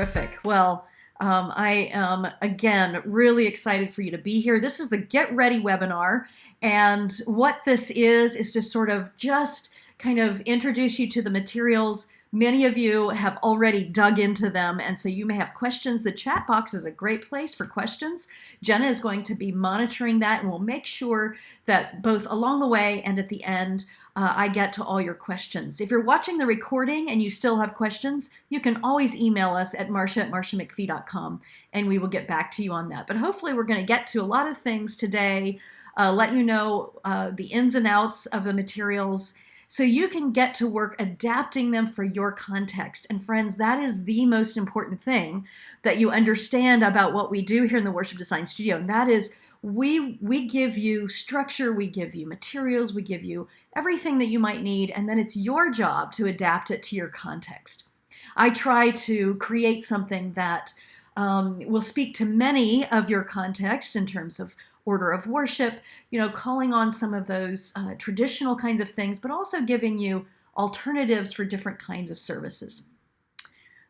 Terrific. Well, I am, again, really excited for you to be here. This is the Get Ready webinar. And what this is to sort of just kind of introduce you to the materials. Many of you have already dug into them, and so you may have questions. The chat box is a great place for questions. Jenna is going to be monitoring that, and we'll make sure that both along the way and at the end, I get to all your questions. If you're watching the recording and you still have questions, you can always email us at marcia@marciamcfee.com, and we will get back to you on that. But hopefully we're going to get to a lot of things today, let you know the ins and outs of the materials, so you can get to work adapting them for your context. And friends, that is the most important thing that you understand about what we do here in the Worship Design Studio. And that is we give you structure, we give you materials, we give you everything that you might need, and then it's your job to adapt it to your context. I try to create something that will speak to many of your contexts in terms of order of worship, calling on some of those traditional kinds of things, but also giving you alternatives for different kinds of services.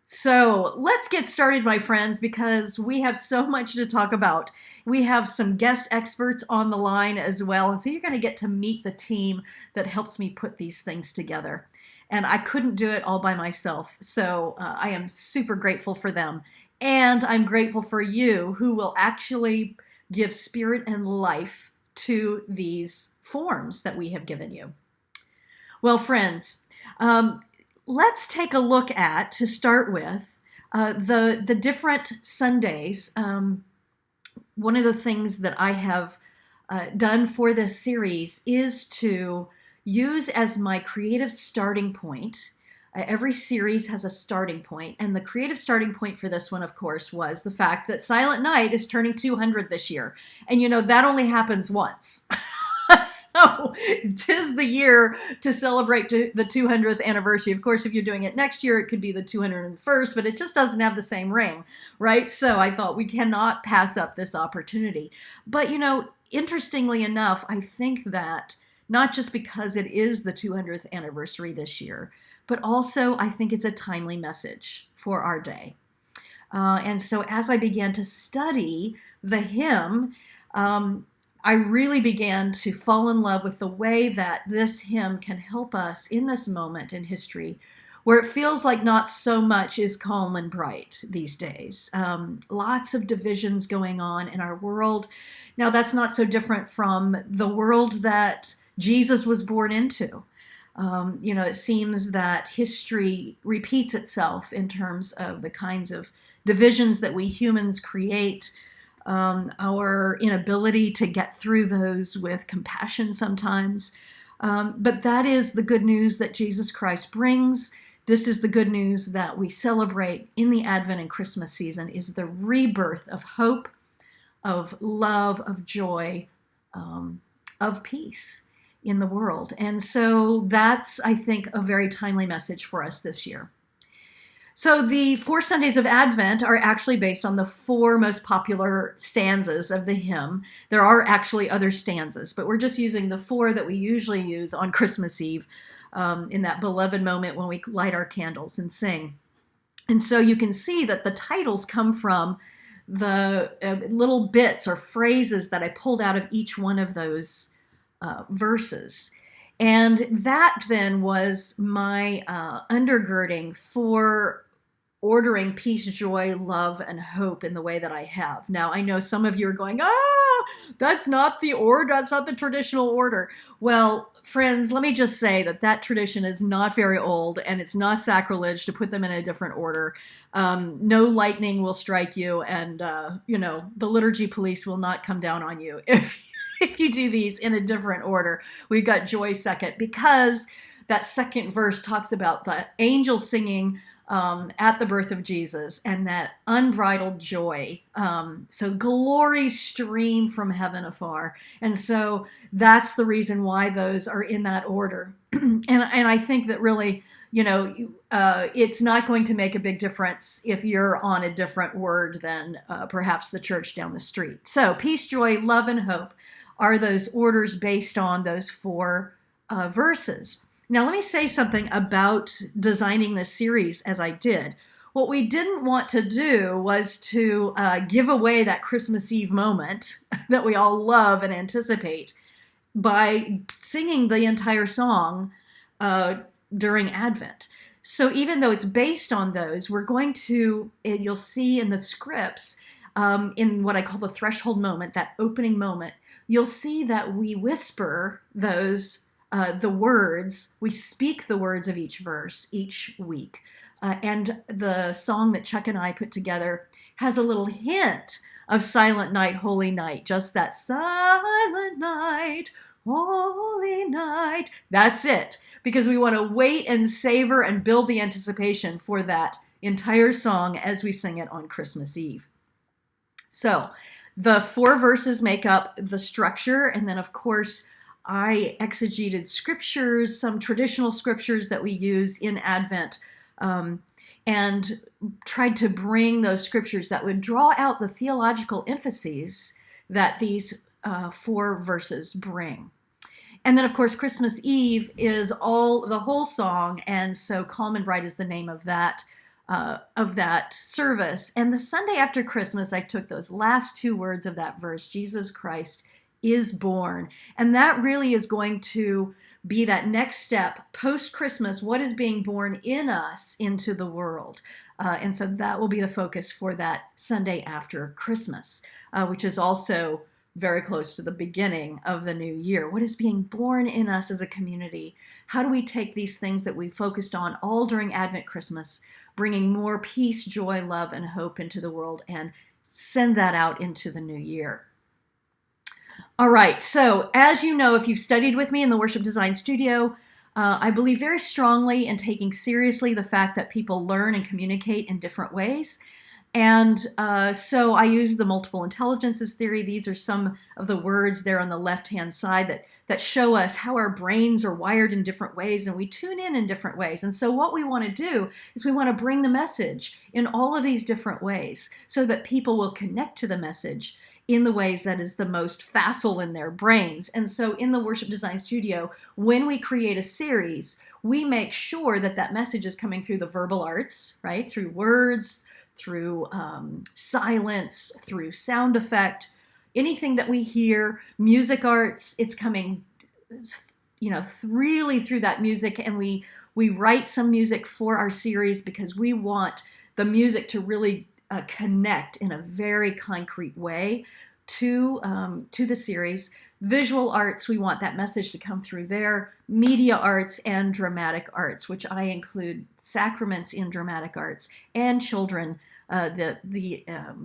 So let's get started, my friends, because we have so much to talk about. We have some guest experts on the line as well, and so you're going to get to meet the team that helps me put these things together. And I couldn't do it all by myself, so I am super grateful for them. And I'm grateful for you who will actually give spirit and life to these forms that we have given you. Well, friends, let's take a look at, to start with, the different Sundays. One of the things that I have done for this series is to use as my creative starting point. Every series has a starting point, and the creative starting point for this one, of course, was the fact that Silent Night is turning 200 this year. And that only happens once. So 'tis the year to celebrate the 200th anniversary. Of course, if you're doing it next year, it could be the 201st, but it just doesn't have the same ring, right? So I thought we cannot pass up this opportunity. But, interestingly enough, I think that not just because it is the 200th anniversary this year, but also I think it's a timely message for our day. And so as I began to study the hymn, I really began to fall in love with the way that this hymn can help us in this moment in history where it feels like not so much is calm and bright these days. Lots of divisions going on in our world. Now, that's not so different from the world that Jesus was born into. It seems that history repeats itself in terms of the kinds of divisions that we humans create, our inability to get through those with compassion sometimes. But that is the good news that Jesus Christ brings. This is the good news that we celebrate in the Advent and Christmas season, is the rebirth of hope, of love, of joy, of peace in the world. And so that's, I think, a very timely message for us this year. So the 4 Sundays of Advent are actually based on the 4 most popular stanzas of the hymn. There are actually other stanzas, but we're just using the 4 that we usually use on Christmas Eve, in that beloved moment when we light our candles and sing. And so you can see that the titles come from the little bits or phrases that I pulled out of each one of those verses. And that then was my undergirding for ordering peace, joy, love, and hope in the way that I have. Now, I know some of you are going, that's not the order, that's not the traditional order. Well, friends, let me just say that tradition is not very old, and it's not sacrilege to put them in a different order. No lightning will strike you, and the liturgy police will not come down on you if you do these in a different order. We've got joy second, because that second verse talks about the angels singing at the birth of Jesus and that unbridled joy. So glory stream from heaven afar. And so that's the reason why those are in that order. And I think that really, it's not going to make a big difference if you're on a different word than perhaps the church down the street. So peace, joy, love, and hope are those orders based on those 4 verses. Now, let me say something about designing this series as I did. What we didn't want to do was to give away that Christmas Eve moment that we all love and anticipate by singing the entire song during Advent. So even though it's based on those, we're going to, you'll see in the scripts, in what I call the threshold moment, that opening moment, you'll see that we whisper those, the words, we speak the words of each verse each week. And the song that Chuck and I put together has a little hint of Silent Night, Holy Night, just that silent night, holy night. That's it, because we want to wait and savor and build the anticipation for that entire song as we sing it on Christmas Eve. So the 4 verses make up the structure, and then of course I exegeted scriptures, some traditional scriptures that we use in Advent, and tried to bring those scriptures that would draw out the theological emphases that these 4 verses bring. And then, of course, Christmas Eve is the whole song, and so Calm and Bright is the name of that service. And the Sunday after Christmas, I took those last 2 words of that verse, Jesus Christ is born. And that really is going to be that next step post-Christmas. What is being born in us into the world? And so that will be the focus for that Sunday after Christmas, which is also very close to the beginning of the new year. What is being born in us as a community? How do we take these things that we focused on all during Advent, Christmas, bringing more peace, joy, love, and hope into the world, and send that out into the new year? All right, so as you know, if you've studied with me in the Worship Design Studio, I believe very strongly in taking seriously the fact that people learn and communicate in different ways. And so I use the multiple intelligences theory. These are some of the words there on the left-hand side that show us how our brains are wired in different ways, and we tune in different ways. And so what we want to do is we want to bring the message in all of these different ways so that people will connect to the message in the ways that is the most facile in their brains. And so in the Worship Design Studio, when we create a series, we make sure that that message is coming through the verbal arts, right? Through words, through silence, through sound effect, anything that we hear, music arts, it's coming, really through that music. And we write some music for our series because we want the music to really connect in a very concrete way to the series. Visual arts, we want that message to come through there. Media arts and dramatic arts, which I include sacraments in dramatic arts, and children, the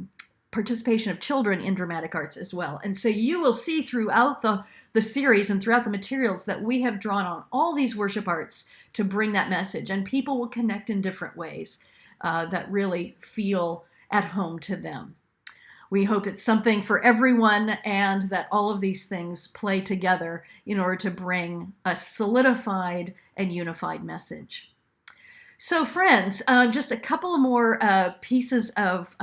participation of children in dramatic arts as well. And so you will see throughout the series and throughout the materials that we have drawn on all these worship arts to bring that message, and people will connect in different ways that really feel at home to them. We hope it's something for everyone, and that all of these things play together in order to bring a solidified and unified message. So friends, just a couple more pieces of,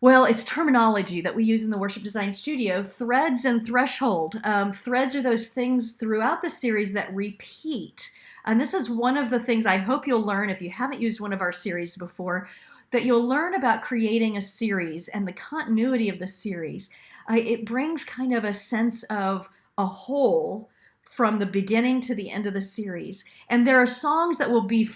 it's terminology that we use in the Worship Design Studio. Threads and threshold. Threads are those things throughout the series that repeat. And this is one of the things I hope you'll learn if you haven't used one of our series before, that you'll learn about creating a series and the continuity of the series. It brings kind of a sense of a whole from the beginning to the end of the series. And there are songs that will be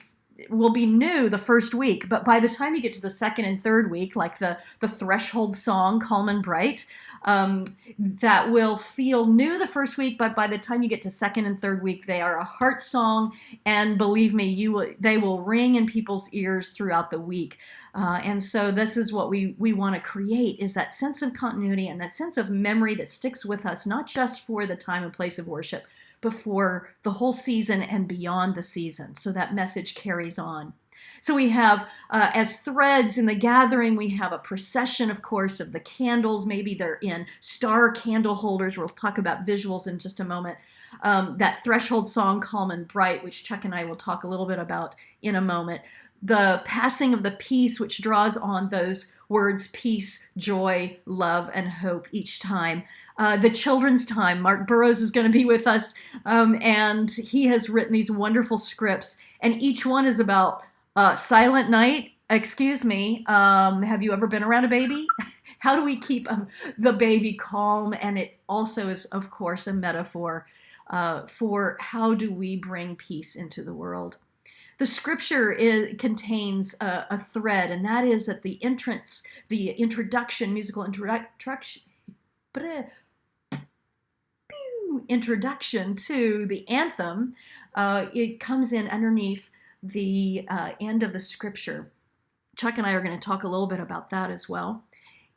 new the first week, but by the time you get to the second and third week, like the threshold song, Calm and Bright, that will feel new the first week, but by the time you get to second and third week, they are a heart song, and believe me, they will ring in people's ears throughout the week. And so this is what we want to create, is that sense of continuity and that sense of memory that sticks with us, not just for the time and place of worship, but for the whole season and beyond the season, so that message carries on. So we have, as threads in the gathering, we have a procession, of course, of the candles. Maybe they're in star candle holders. We'll talk about visuals in just a moment. That threshold song, Calm and Bright, which Chuck and I will talk a little bit about in a moment. The passing of the peace, which draws on those words, peace, joy, love, and hope each time. The children's time. Mark Burrows is going to be with us, and he has written these wonderful scripts, and each one is about Silent Night, excuse me. Have you ever been around a baby? How do we keep the baby calm? And it also is, of course, a metaphor for how do we bring peace into the world. The scripture contains a thread, and that is that the introduction, musical introduction, introduction to the anthem, it comes in underneath the end of the scripture. Chuck and I are going to talk a little bit about that as well.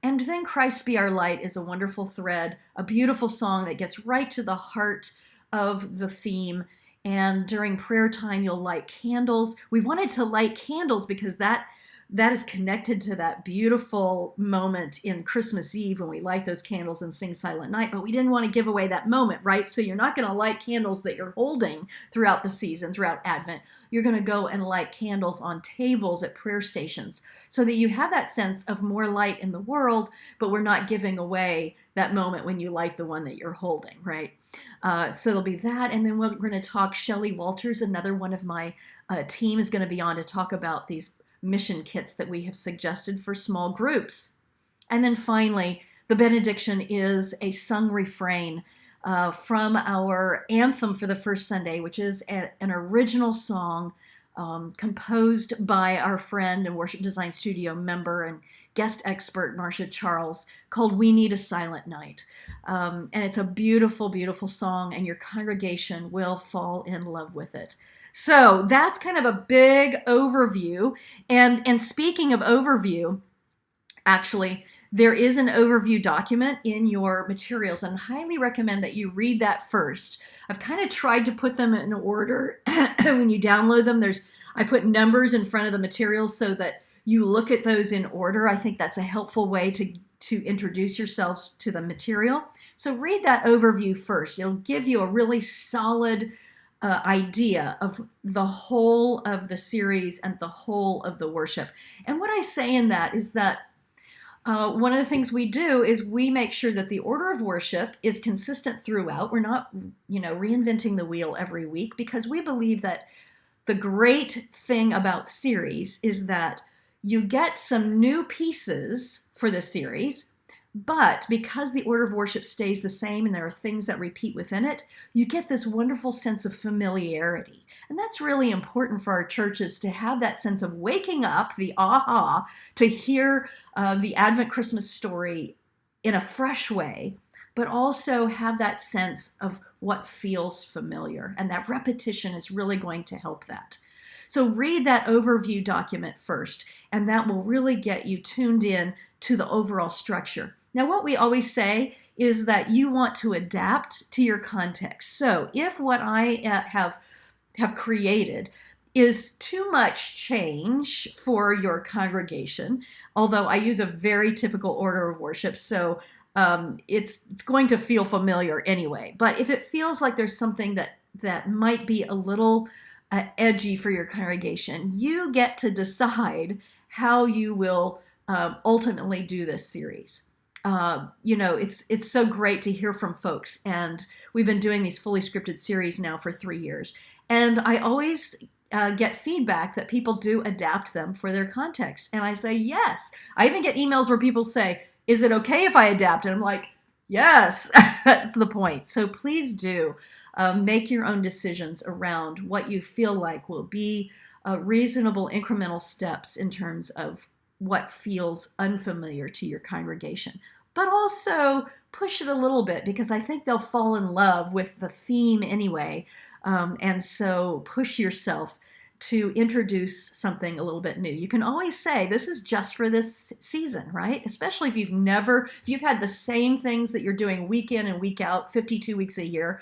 And then Christ Be Our Light is a wonderful thread, a beautiful song that gets right to the heart of the theme. And during prayer time, you'll light candles. We wanted to light candles because that is connected to that beautiful moment in Christmas Eve when we light those candles and sing Silent Night, but we didn't want to give away that moment, right? So you're not going to light candles that you're holding throughout the season, throughout Advent. You're going to go and light candles on tables at prayer stations so that you have that sense of more light in the world, but we're not giving away that moment when you light the one that you're holding, right? So there'll be that, and then we're going to talk Shelley Walters, another one of my team is going to be on to talk about these mission kits that we have suggested for small groups. And then finally, the benediction is a sung refrain from our anthem for the first Sunday, which is an original song composed by our friend and Worship Design Studio member and guest expert Marcia Charles, called We Need a Silent Night. And it's a beautiful, beautiful song, and your congregation will fall in love with it. So that's kind of a big overview. And speaking of overview, actually, there is an overview document in your materials, and I highly recommend that you read that first. I've kind of tried to put them in order. When you download them, I put numbers in front of the materials so that you look at those in order. I think that's a helpful way to introduce yourselves to the material. So read that overview first. It'll give you a really solid idea of the whole of the series and the whole of the worship. And what I say in that is that one of the things we do is we make sure that the order of worship is consistent throughout. We're not, reinventing the wheel every week, because we believe that the great thing about series is that you get some new pieces for the series, but because the order of worship stays the same and there are things that repeat within it, you get this wonderful sense of familiarity. And that's really important for our churches, to have that sense of waking up, the aha, to hear the Advent Christmas story in a fresh way, but also have that sense of what feels familiar. And that repetition is really going to help that. So read that overview document first, and that will really get you tuned in to the overall structure. Now, what we always say is that you want to adapt to your context. So if what I have created is too much change for your congregation, although I use a very typical order of worship, so it's going to feel familiar anyway. But if it feels like there's something that might be a little edgy for your congregation, you get to decide how you will ultimately do this series. It's so great to hear from folks, and we've been doing these fully scripted series now for 3 years, and I always get feedback that people do adapt them for their context, and I say yes. I even get emails where people say, is it okay if I adapt? And I'm like, yes. That's the point. So please do make your own decisions around what you feel like will be reasonable incremental steps in terms of what feels unfamiliar to your congregation, but also push it a little bit, because I think they'll fall in love with the theme anyway. And so push yourself to introduce something a little bit new. You can always say, this is just for this season, right? Especially if you've had the same things that you're doing week in and week out, 52 weeks a year,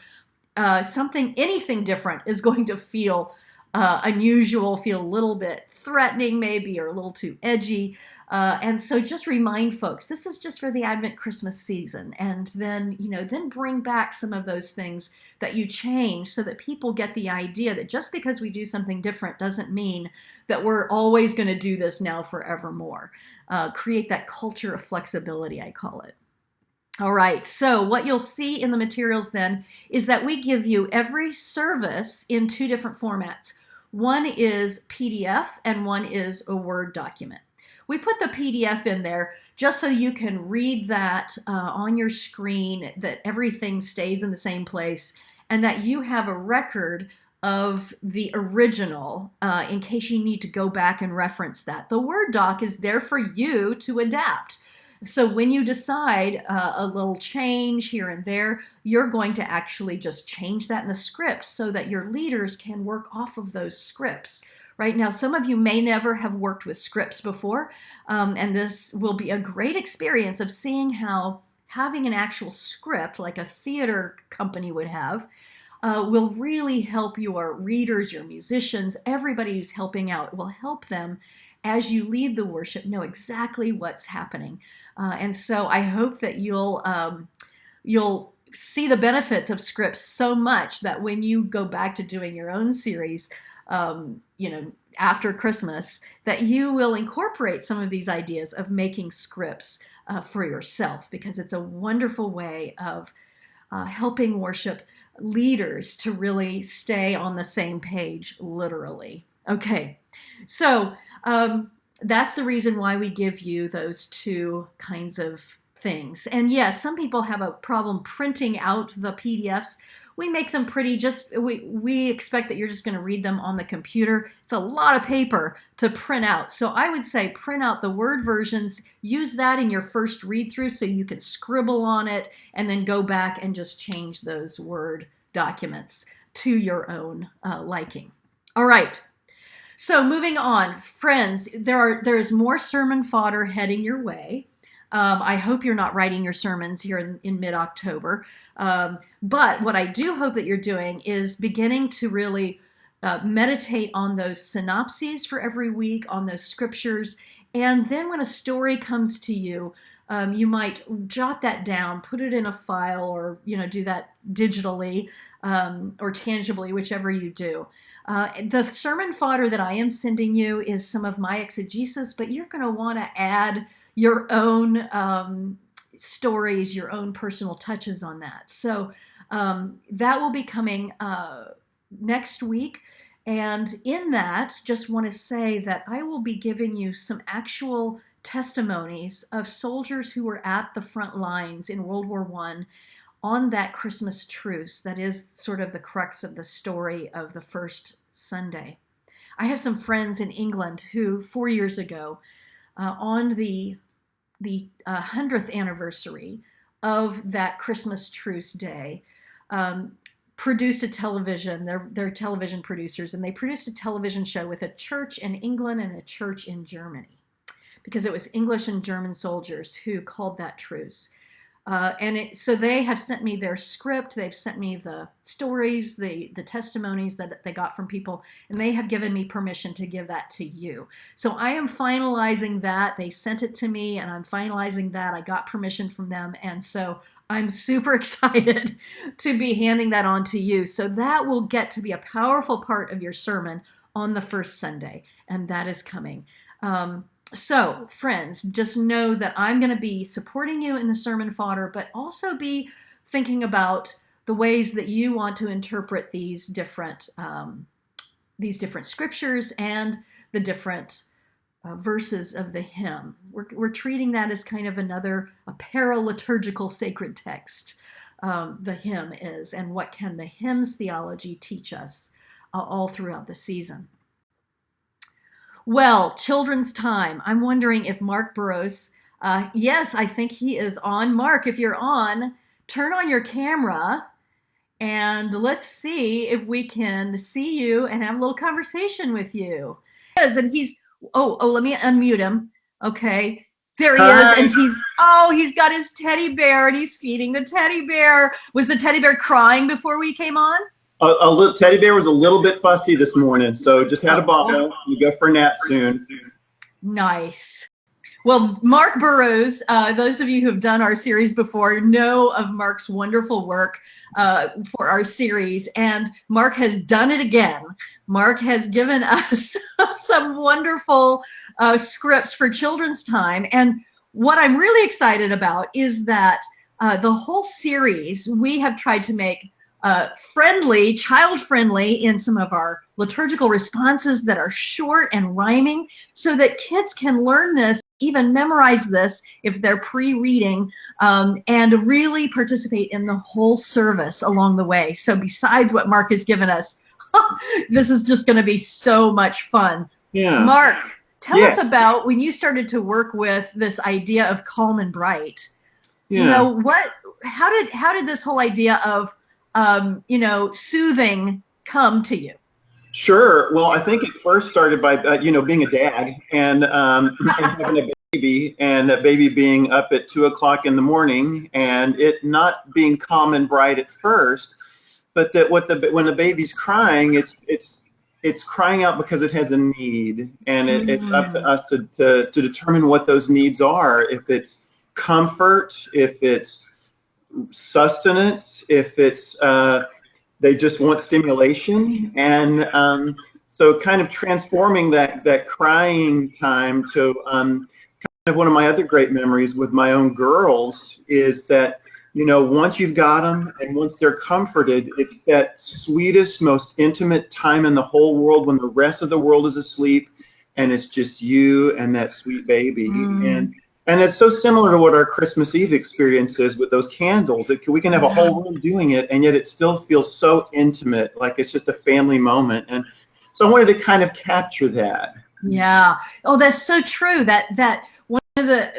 anything different is going to feel unusual, feel a little bit threatening maybe, or a little too edgy. And so just remind folks, this is just for the Advent Christmas season. And then, then bring back some of those things that you change, so that people get the idea that just because we do something different doesn't mean that we're always going to do this now forevermore. Create that culture of flexibility, I call it. All right, so what you'll see in the materials then is that we give you every service in 2 different formats. One is PDF and one is a Word document. We put the PDF in there just so you can read that on your screen, that everything stays in the same place, and that you have a record of the original in case you need to go back and reference that. The Word doc is there for you to adapt. So when you decide a little change here and there, you're going to actually just change that in the script so that your leaders can work off of those scripts. Right now, some of you may never have worked with scripts before, and this will be a great experience of seeing how having an actual script, like a theater company would have, will really help your readers, your musicians, everybody who's helping out. Will help them as you lead the worship know exactly what's happening. And so I hope that you'll see the benefits of scripts so much that when you go back to doing your own series, after Christmas, that you will incorporate some of these ideas of making scripts for yourself, because it's a wonderful way of helping worship leaders to really stay on the same page, literally. Okay, so that's the reason why we give you those two kinds of things. And yes, some people have a problem printing out the PDFs. We make them pretty, we expect that you're just going to read them on the computer. It's a lot of paper to print out. So I would say print out the Word versions, use that in your first read through so you can scribble on it, and then go back and just change those Word documents to your own liking. All right. So moving on, friends, there is more sermon fodder heading your way. I hope you're not writing your sermons here in mid-October. But what I do hope that you're doing is beginning to really meditate on those synopses for every week, on those scriptures. And then when a story comes to you, you might jot that down, put it in a file, or do that digitally or tangibly, whichever you do. The sermon fodder that I am sending you is some of my exegesis, but you're going to want to add your own stories, your own personal touches on that. So that will be coming next week. And in that, just want to say that I will be giving you some actual testimonies of soldiers who were at the front lines in World War I on that Christmas truce. That is sort of the crux of the story of the first Sunday. I have some friends in England who 4 years ago, on the 100th anniversary of that Christmas truce day, produced a television, they're television producers, and they produced a television show with a church in England and a church in Germany, because it was English and German soldiers who called that truce. So they have sent me their script, they've sent me the stories, the testimonies that they got from people, and they have given me permission to give that to you. So I am finalizing that. They sent it to me, and I'm finalizing that. I got permission from them, and so I'm super excited to be handing that on to you. So that will get to be a powerful part of your sermon on the first Sunday, and that is coming. So, friends, just know that I'm going to be supporting you in the sermon fodder, but also be thinking about the ways that you want to interpret these different scriptures and the different verses of the hymn. We're treating that as kind of a paraliturgical sacred text. The hymn is, and what can the hymn's theology teach us all throughout the season. Well, children's time. I'm wondering if Mark Burrows, yes, I think he is on. Mark, if you're on, turn on your camera and let's see if we can see you and have a little conversation with you. Yes, and he's, let me unmute him. Okay, there he is, and he's got his teddy bear and he's feeding the teddy bear. Was the teddy bear crying before we came on? A little teddy bear was a little bit fussy this morning, so just had a bottle. You go for a nap soon. Nice. Well, Mark Burrows, those of you who have done our series before know of Mark's wonderful work for our series, and Mark has done it again. Mark has given us some wonderful scripts for children's time, and what I'm really excited about is that the whole series we have tried to make friendly, child-friendly in some of our liturgical responses that are short and rhyming so that kids can learn this, even memorize this if they're pre-reading, and really participate in the whole service along the way. So besides what Mark has given us, this is just going to be so much fun. Yeah. Mark, tell us about when you started to work with this idea of calm and bright. Yeah. You know, how did this whole idea of soothing come to you? Sure. Well, I think it first started by, being a dad and having a baby, and that baby being up at 2 o'clock in the morning, and it not being calm and bright at first, but that when the baby's crying, it's crying out because it has a need, and it's up to us to determine what those needs are. If it's comfort, if it's sustenance, if it's they just want stimulation, and so kind of transforming that crying time to kind of one of my other great memories with my own girls is that, once you've got them and once they're comforted, it's that sweetest, most intimate time in the whole world when the rest of the world is asleep and it's just you and that sweet baby. And it's so similar to what our Christmas Eve experience is with those candles. We can have a whole room doing it, and yet it still feels so intimate, like it's just a family moment. And so I wanted to kind of capture that. Yeah. Oh, that's so true. That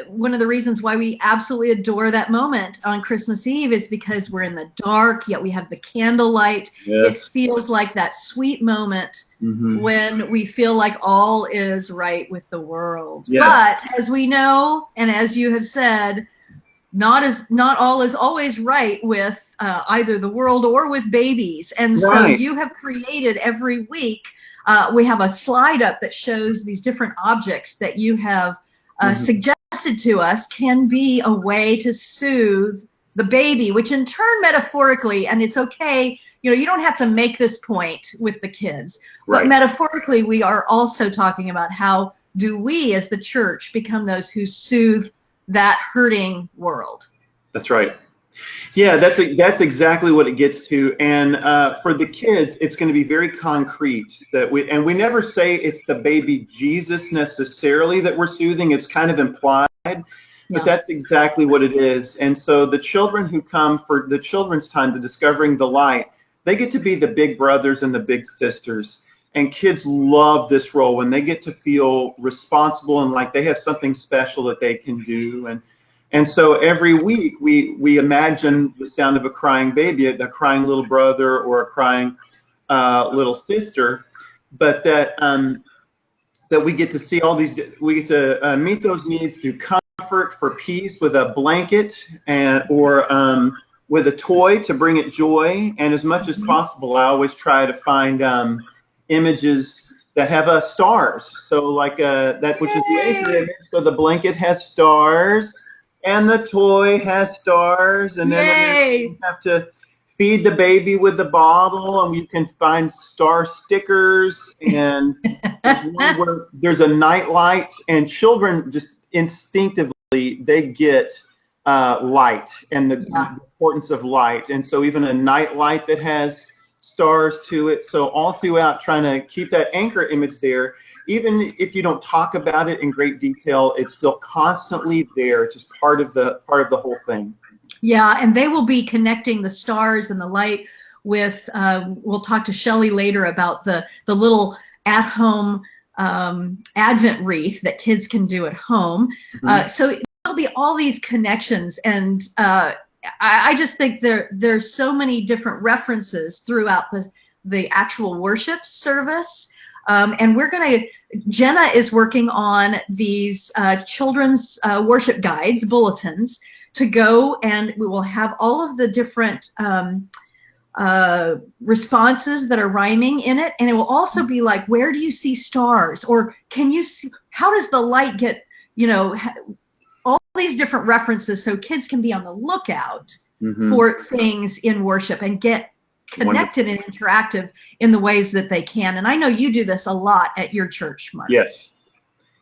one of the reasons why we absolutely adore that moment on Christmas Eve is because we're in the dark, yet we have the candlelight. Yes. It feels like that sweet moment when we feel like all is right with the world. Yes. But as we know, and as you have said, not all is always right with either the world or with babies. And so you have created every week, we have a slide up that shows these different objects that you have suggested to us can be a way to soothe the baby, which in turn metaphorically, and it's okay, you don't have to make this point with the kids, but metaphorically we are also talking about how do we as the church become those who soothe that hurting world. That's right. Yeah, that's exactly what it gets to. And for the kids, it's going to be very concrete we never say it's the baby Jesus necessarily that we're soothing. It's kind of implied, but that's exactly what it is. And so the children who come for the children's time to discovering the light, they get to be the big brothers and the big sisters. And kids love this role when they get to feel responsible and like they have something special that they can do. And so every week we imagine the sound of a crying baby, a crying little brother or a crying little sister, but that we get to see all these, we get to meet those needs through comfort, for peace, with a blanket or with a toy to bring it joy. And as much as possible, I always try to find images that have stars. So like that, which is the major image. So the blanket has stars. And the toy has stars, and then you have to feed the baby with the bottle, and you can find star stickers, and there's one where there's a night light, and children just instinctively, they get light and the importance of light. And so even a night light that has stars to it. So all throughout trying to keep that anchor image there. Even if you don't talk about it in great detail, it's still constantly there. It's just part of the whole thing. Yeah, and they will be connecting the stars and the light with, we'll talk to Shelley later about the little at-home Advent wreath that kids can do at home. So there'll be all these connections, and I just think there's so many different references throughout the actual worship service. And Jenna is working on these children's worship guides, bulletins, to go, and we will have all of the different responses that are rhyming in it. And it will also be like, where do you see stars? Or can you see, how does the light get, all these different references so kids can be on the lookout for things in worship and get connected and interactive in the ways that they can. And I know you do this a lot at your church, Mark. Yes.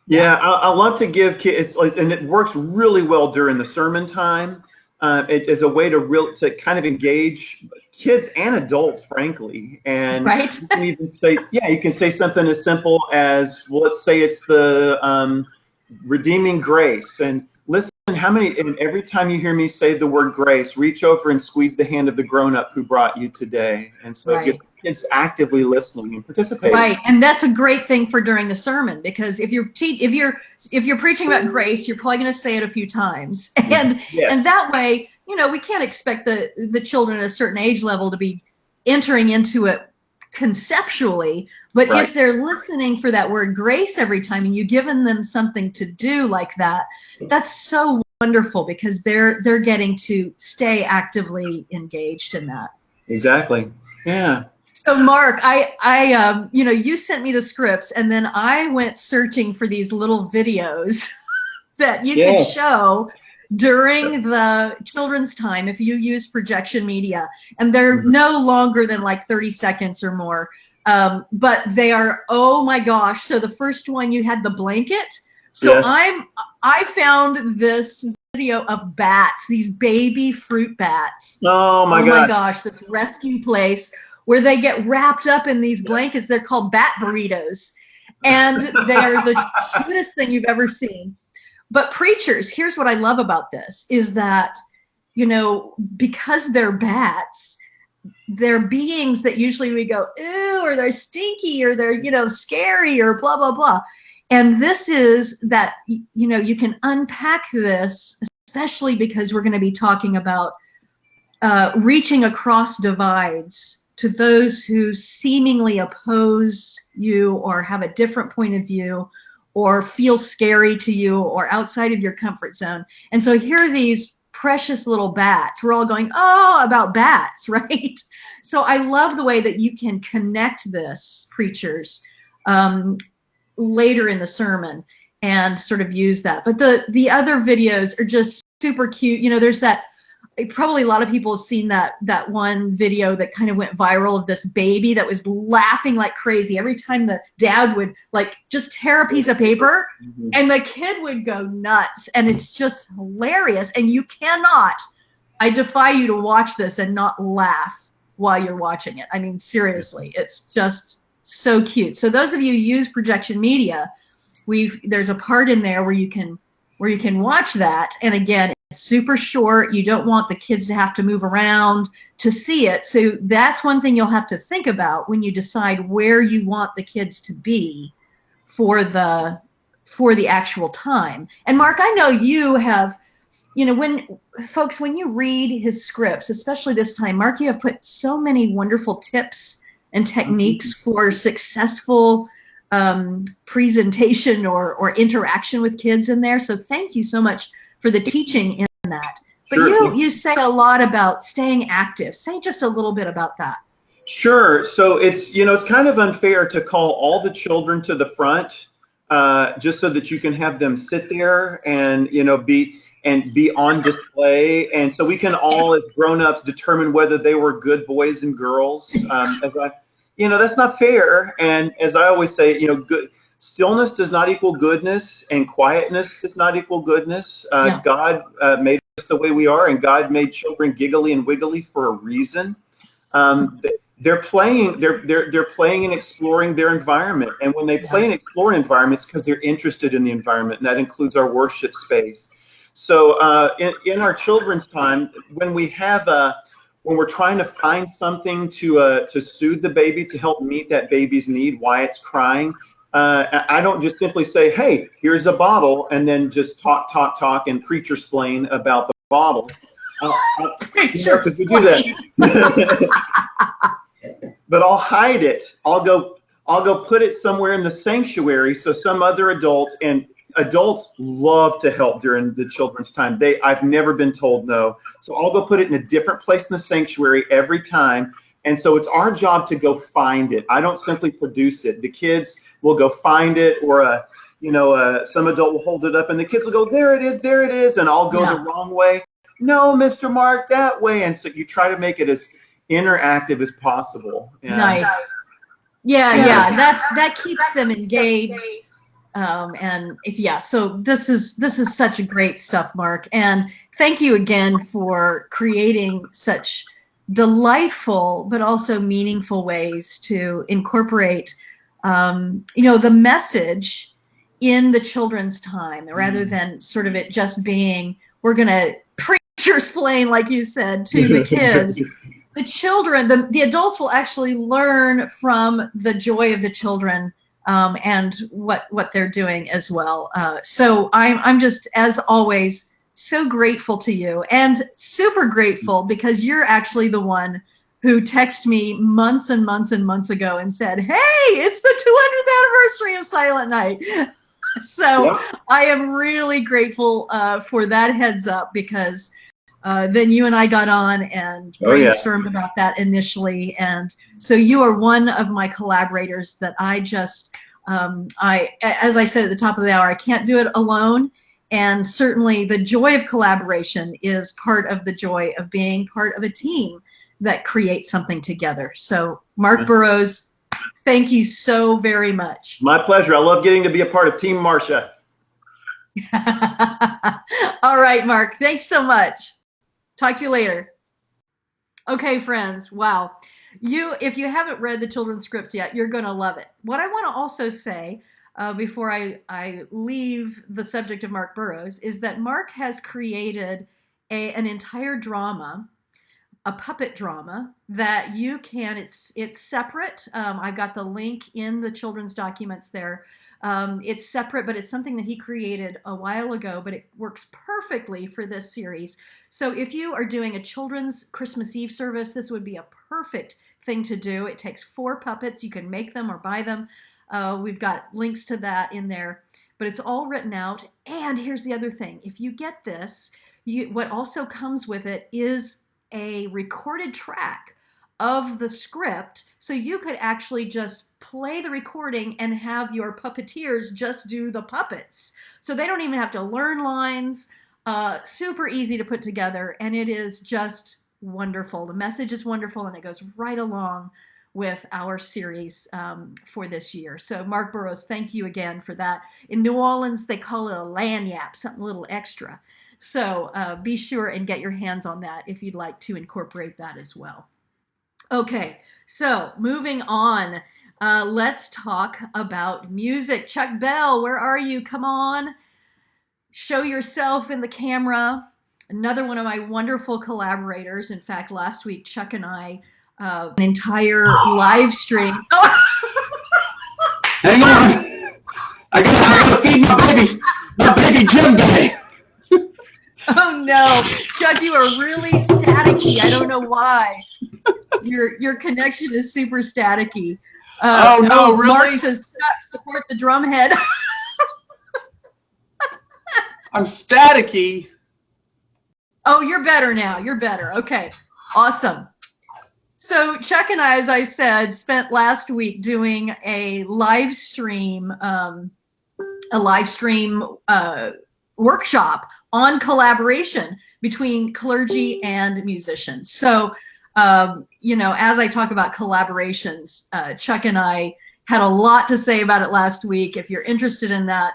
Yeah, I love to give kids, and it works really well during the sermon time. as a way to kind of engage kids and adults, frankly. And Right. you can even say, yeah, you can say something as simple as, well, let's say it's the redeeming grace. And listen, and every time you hear me say the word grace, reach over and squeeze the hand of the grown-up who brought you today. And so it gets kids actively listening and participating. Right, and that's a great thing for during the sermon, because if you're preaching about grace, you're probably going to say it a few times, and that way, we can't expect the children at a certain age level to be entering into it conceptually, but if they're listening for that word grace every time, and you've given them something to do like that, that's so wonderful, because they're getting to stay actively engaged in that. Exactly. Yeah. So Mark, I you sent me the scripts, and then I went searching for these little videos that you could show during the children's time if you use projection media, and they're no longer than like 30 seconds or more, but they are, oh my gosh. So the first one, you had the blanket. So I found this video of bats, these baby fruit bats. Oh my gosh, this rescue place where they get wrapped up in these blankets. They're called bat burritos, and they're the cutest thing you've ever seen. But preachers, here's what I love about this, is that, because they're bats, they're beings that usually we go, ew, or they're stinky, or they're, scary, or blah, blah, blah. And this is that, you can unpack this, especially because we're going to be talking about reaching across divides to those who seemingly oppose you or have a different point of view or feel scary to you or outside of your comfort zone. And so here are these precious little bats. We're all going, oh, about bats, right? So I love the way that you can connect this, preachers, later in the sermon and sort of use that. But the other videos are just super cute. There's that, probably a lot of people have seen that one video that kind of went viral of this baby that was laughing like crazy every time the dad would just tear a piece of paper, and the kid would go nuts, and it's just hilarious. And you cannot, I defy you to watch this and not laugh while you're watching it. I mean, seriously, it's just so cute. So those of you who use projection media, there's a part in there where you can watch that, and again, super short. You don't want the kids to have to move around to see it. So that's one thing you'll have to think about when you decide where you want the kids to be for the actual time. And Mark, I know you have, when you read his scripts, especially this time, Mark, you have put so many wonderful tips and techniques for successful presentation or interaction with kids in there. So thank you so much for the teaching in that. But you say a lot about staying active. Say just a little bit about that. Sure. So it's kind of unfair to call all the children to the front just so that you can have them sit there and be on display, and so we can all as grown-ups determine whether they were good boys and girls. That's not fair. And as I always say, good stillness does not equal goodness, and quietness does not equal goodness. God made us the way we are, and God made children giggly and wiggly for a reason. They're playing and exploring their environment, and when they play and explore environments, because they're interested in the environment, and that includes our worship space. So in our children's time, when we're trying to find something to soothe the baby, to help meet that baby's need, why it's crying, I don't just simply say, hey, here's a bottle, and then just talk, and preacher-splain about the bottle. Because we do that. But I'll hide it. I'll go put it somewhere in the sanctuary so some other adults love to help during the children's time. I've never been told no. So I'll go put it in a different place in the sanctuary every time. And so it's our job to go find it. I don't simply produce it. The kids will go find it, or some adult will hold it up, and the kids will go, there it is, and I'll go the wrong way. No, Mr. Mark, that way. And so you try to make it as interactive as possible. Nice. Yeah. That keeps them engaged. So this is such great stuff, Mark. And thank you again for creating such delightful but also meaningful ways to incorporate, the message in the children's time, rather than sort of it just being, we're going to preacher's plain, like you said, to the kids. The children, the adults will actually learn from the joy of the children, and what they're doing as well. So I'm just, as always, so grateful to you, and super grateful because you're actually the one who texted me months and months and months ago and said, hey, it's the 200th anniversary of Silent Night. So yep. I am really grateful for that heads up, because then you and I got on and brainstormed about that initially. And so you are one of my collaborators that I just, as I said at the top of the hour, I can't do it alone. And certainly the joy of collaboration is part of the joy of being part of a team that creates something together. So Mark Burrows, thank you so very much. My pleasure. I love getting to be a part of Team Marcia. All right, Mark. Thanks so much. Talk to you later. Okay, friends. Wow. If you haven't read the children's scripts yet, you're going to love it. What I want to also say before I leave the subject of Mark Burrows is that Mark has created an entire drama, a puppet drama that you can, it's separate. I've got the link in the children's documents there. It's separate, but it's something that he created a while ago, but it works perfectly for this series. So if you are doing a children's Christmas Eve service, this would be a perfect thing to do. It takes 4 puppets. You can make them or buy them. We've got links to that in there, but it's all written out. And here's the other thing. If you get this, what also comes with it is a recorded track of the script, so you could actually just play the recording and have your puppeteers just do the puppets. So they don't even have to learn lines. Super easy to put together, and it is just wonderful. The message is wonderful, and it goes right along with our series for this year. So Mark Burrows, thank you again for that. In New Orleans, they call it a lagniappe, something a little extra. So be sure and get your hands on that if you'd like to incorporate that as well. Okay, so moving on, let's talk about music. Chuck Bell, where are you? Come on, show yourself in the camera. Another one of my wonderful collaborators. In fact, last week, Chuck and I, an entire live stream. Hang on, I gotta feed my baby Jim Day. Oh no, Chuck, you are really staticky. I don't know why. Your connection is super staticky. Oh no, really? Mark says, Chuck, support the drumhead. I'm staticky. Oh, you're better now. You're better. Okay, awesome. So Chuck and I, as I said, spent last week doing a live stream workshop on collaboration between clergy and musicians. So, as I talk about collaborations, Chuck and I had a lot to say about it last week. If you're interested in that,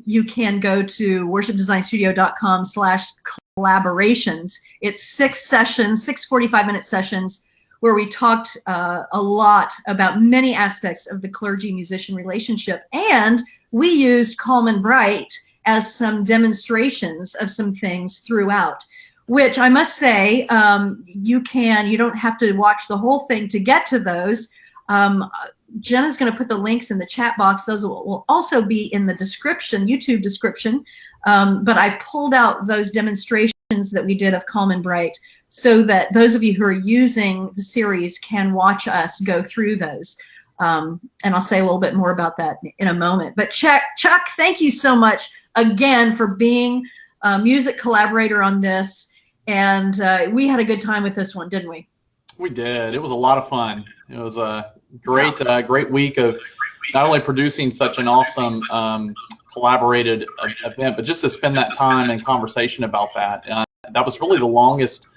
you can go to worshipdesignstudio.com/collaborations. It's 6 sessions, 6 45-minute sessions, where we talked a lot about many aspects of the clergy-musician relationship. And we used Calm and Bright as some demonstrations of some things throughout, which I must say, you don't have to watch the whole thing to get to those. Jenna's going to put the links in the chat box. Those will also be in the description, YouTube description. But I pulled out those demonstrations that we did of Calm and Bright so that those of you who are using the series can watch us go through those. And I'll say a little bit more about that in a moment. But Chuck, thank you so much again for being a music collaborator on this. And we had a good time with this one, didn't we? We did. It was a lot of fun. It was a great week of not only producing such an awesome collaborated event, but just to spend that time and conversation about that. That was really the longest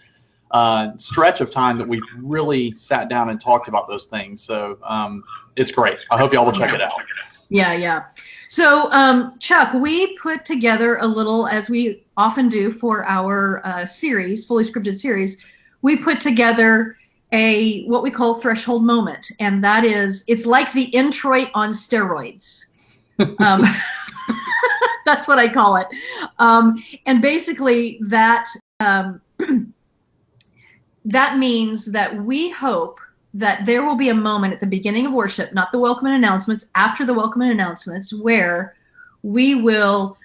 stretch of time that we've really sat down and talked about those things. So it's great. I hope y'all will check it out. Yeah. So, Chuck, we put together a little, as we often do for our series, fully scripted series, we put together what we call threshold moment, and that is, it's like the introit on steroids. That's what I call it. And basically that that means that we hope that there will be a moment at the beginning of worship, not the welcome and announcements, after the welcome and announcements, where we will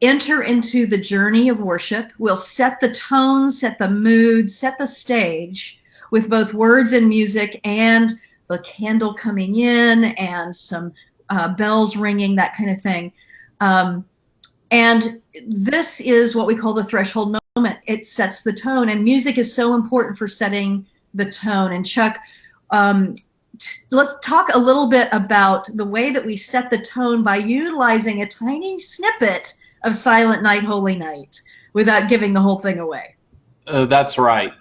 enter into the journey of worship. We'll set the tone, set the mood, set the stage with both words and music and the candle coming in and some bells ringing, that kind of thing. And this is what we call the threshold moment. It sets the tone, and music is so important for setting the tone. And Chuck, let's talk a little bit about the way that we set the tone by utilizing a tiny snippet of Silent Night, Holy Night, without giving the whole thing away. That's right.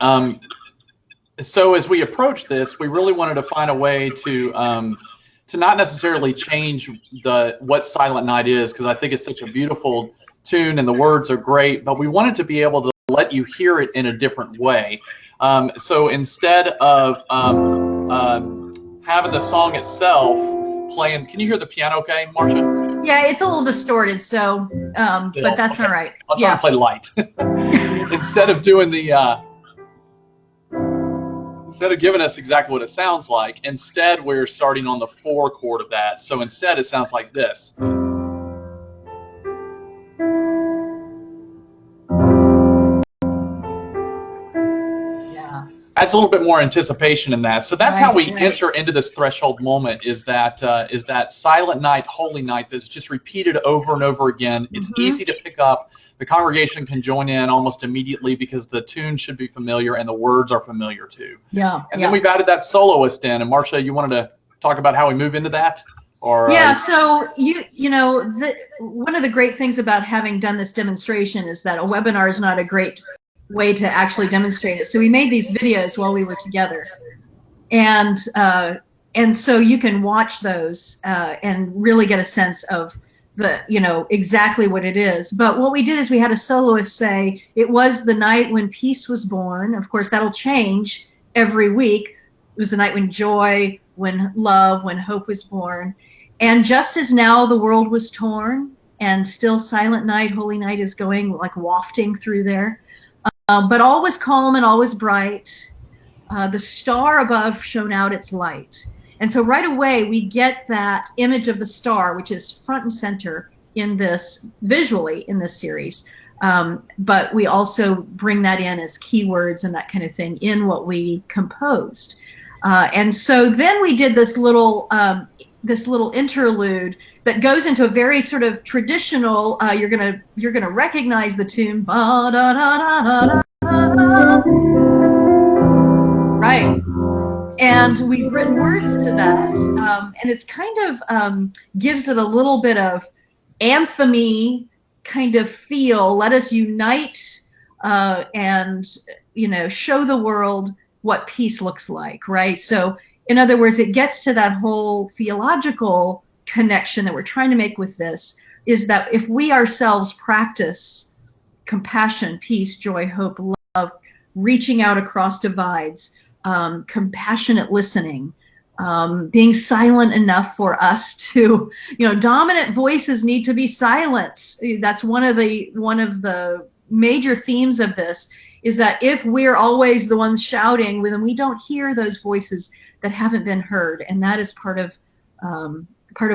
So as we approach this, we really wanted to find a way to not necessarily change what Silent Night is, because I think it's such a beautiful tune and the words are great, but we wanted to be able to let you hear it in a different way. So instead of having the song itself playing, can you hear the piano okay, Marcia? Yeah, it's a little distorted, so, but that's all right. I'll try to play light. Instead of doing instead of giving us exactly what it sounds like, instead we're starting on the 4 chord of that. So instead it sounds like this. Yeah. Adds a little bit more anticipation in that. So that's how we enter into this threshold moment, is that Silent Night, Holy Night that's just repeated over and over again. It's easy to pick up. The congregation can join in almost immediately because the tune should be familiar and the words are familiar too. Yeah. And then we've added that soloist in. And Marcia, you wanted to talk about how we move into that? Or, yeah, so you know, one of the great things about having done this demonstration is that a webinar is not a great way to actually demonstrate it. So we made these videos while we were together, and so you can watch those and really get a sense of exactly what it is. But what we did is we had a soloist say, it was the night when peace was born. Of course, that'll change every week. It was the night when joy, when love, when hope was born. And just as now the world was torn, and still Silent Night, Holy Night is going like wafting through there. But all was calm and all was bright. The star above shone out its light. And so right away we get that image of the star, which is front and center in this, visually in this series. But we also bring that in as keywords and that kind of thing in what we composed. And so then we did this little interlude that goes into a very sort of traditional. You're gonna recognize the tune. Right. And we've written words to that, and it's kind of gives it a little bit of anthem-y kind of feel. Let us unite and show the world what peace looks like, right? So in other words, it gets to that whole theological connection that we're trying to make with this, is that if we ourselves practice compassion, peace, joy, hope, love, reaching out across divides, compassionate listening, being silent enough for us to, dominant voices need to be silent. That's one of the major themes of this, is that if we're always the ones shouting, then we don't hear those voices that haven't been heard, and that is part of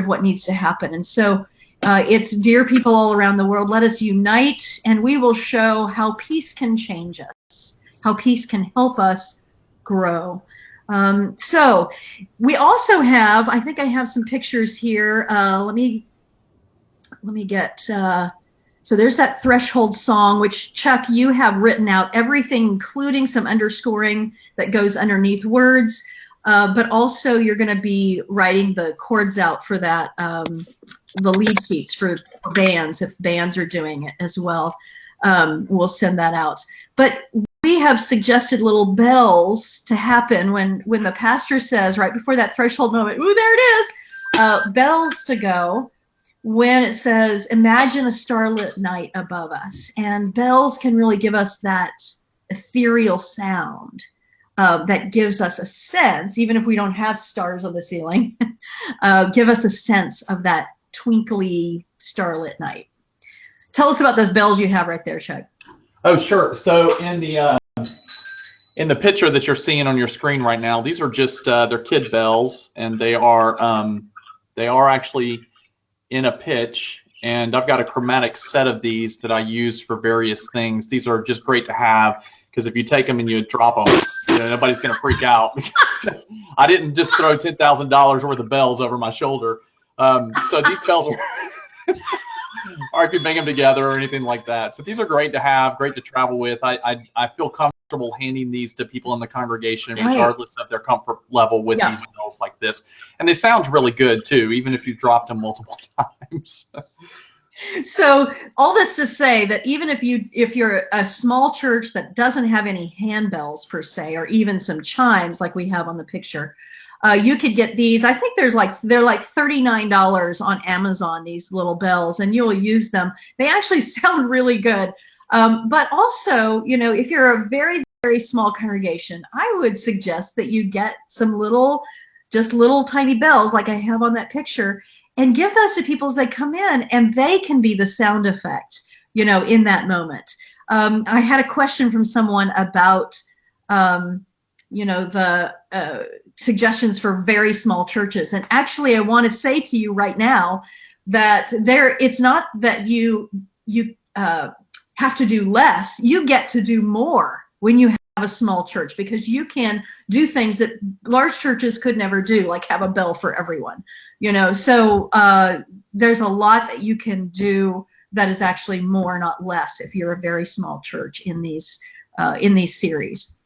what needs to happen. And so it's, dear people all around the world, let us unite, and we will show how peace can change us, how peace can help us grow. So we also have, I think I have some pictures here. Let me get, so there's that threshold song, which Chuck, you have written out everything, including some underscoring that goes underneath words, but also you're going to be writing the chords out for that, the lead sheets for bands, if bands are doing it as well. We'll send that out. But we have suggested little bells to happen when the pastor says right before that threshold moment, ooh, there it is, bells to go when it says, imagine a starlit night above us. And bells can really give us that ethereal sound that gives us a sense, even if we don't have stars on the ceiling, give us a sense of that twinkly starlit night. Tell us about those bells you have right there, Chuck. Oh, sure. So in the picture that you're seeing on your screen right now, these are just they're kid bells, and they are actually in a pitch. And I've got a chromatic set of these that I use for various things. These are just great to have because if you take them and you drop them, nobody's going to freak out. I didn't just throw $10,000 worth of bells over my shoulder. So these bells are. Or if you bang them together or anything like that. So these are great to have, great to travel with. I feel comfortable handing these to people in the congregation, regardless of their comfort level with these bells like this. And they sound really good too, even if you dropped them multiple times. So all this to say that even if you're a small church that doesn't have any handbells per se, or even some chimes like we have on the picture, you could get these. I think they're like $39 on Amazon, these little bells, and you'll use them. They actually sound really good. But also, if you're a very, very small congregation, I would suggest that you get some little tiny bells like I have on that picture and give those to people as they come in, and they can be the sound effect, in that moment. I had a question from someone about, the suggestions for very small churches. And actually, I want to say to you right now that it's not that you have to do less. You get to do more when you have a small church, because you can do things that large churches could never do, like have a bell for everyone. So there's a lot that you can do that is actually more, not less, if you're a very small church in these series.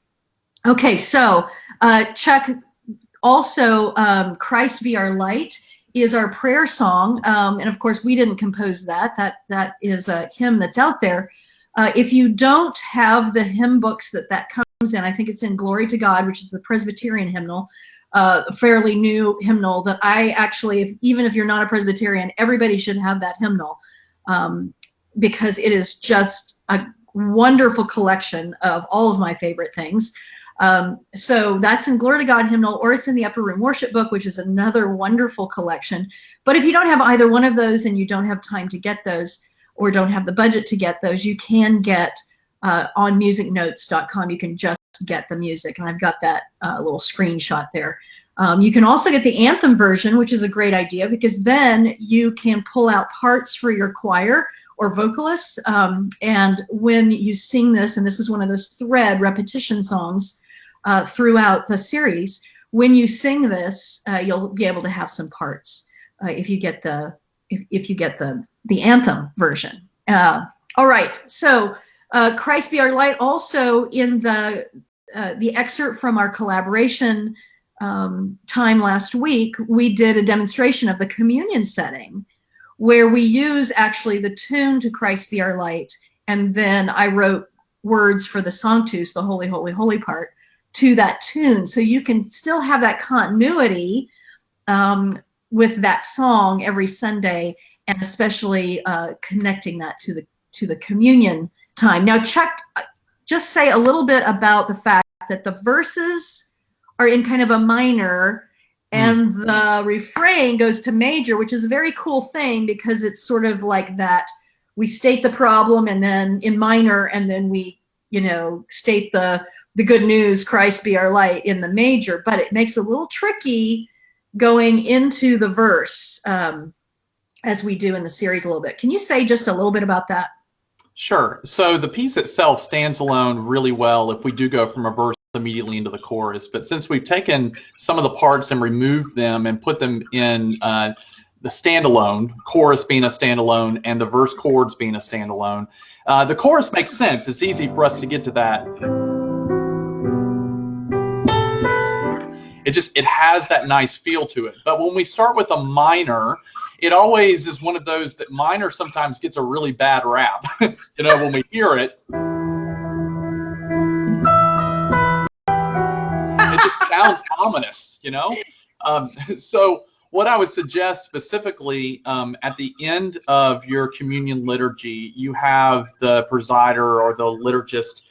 Okay, so Chuck, also Christ Be Our Light is our prayer song, and of course we didn't compose that. That is a hymn that's out there. If you don't have the hymn books that comes in, I think it's in Glory to God, which is the Presbyterian hymnal, a fairly new hymnal that I actually, even if you're not a Presbyterian, everybody should have that hymnal, because it is just a wonderful collection of all of my favorite things. So that's in Glory to God hymnal, or it's in the Upper Room Worship Book, which is another wonderful collection. But if you don't have either one of those and you don't have time to get those, or don't have the budget to get those, you can get on musicnotes.com. You can just get the music, and I've got that little screenshot there. You can also get the anthem version, which is a great idea, because then you can pull out parts for your choir or vocalists, and when you sing this, and this is one of those thread repetition songs throughout the series, when you sing this, you'll be able to have some parts if you get the anthem version. All right, so Christ Be Our Light. Also in the excerpt from our collaboration time last week, we did a demonstration of the communion setting, where we use actually the tune to Christ Be Our Light, and then I wrote words for the Sanctus, the Holy, Holy, Holy part, to that tune. So you can still have that continuity with that song every Sunday, and especially connecting that to the communion time. Now, Chuck, just say a little bit about the fact that the verses are in kind of a minor, and the refrain goes to major, which is a very cool thing, because it's sort of like that. We state the problem, and then in minor, and then we, state the good news, Christ Be Our Light, in the major. But it makes it a little tricky going into the verse, as we do in the series a little bit. Can you say just a little bit about that? Sure. So the piece itself stands alone really well if we do go from a verse immediately into the chorus. But since we've taken some of the parts and removed them and put them in the standalone, chorus being a standalone and the verse chords being a standalone, the chorus makes sense. It's easy for us to get to that. It has that nice feel to it. But when we start with a minor, it always is one of those that minor sometimes gets a really bad rap. When we hear it. sounds ominous, you know? So what I would suggest specifically, at the end of your communion liturgy, you have the presider or the liturgist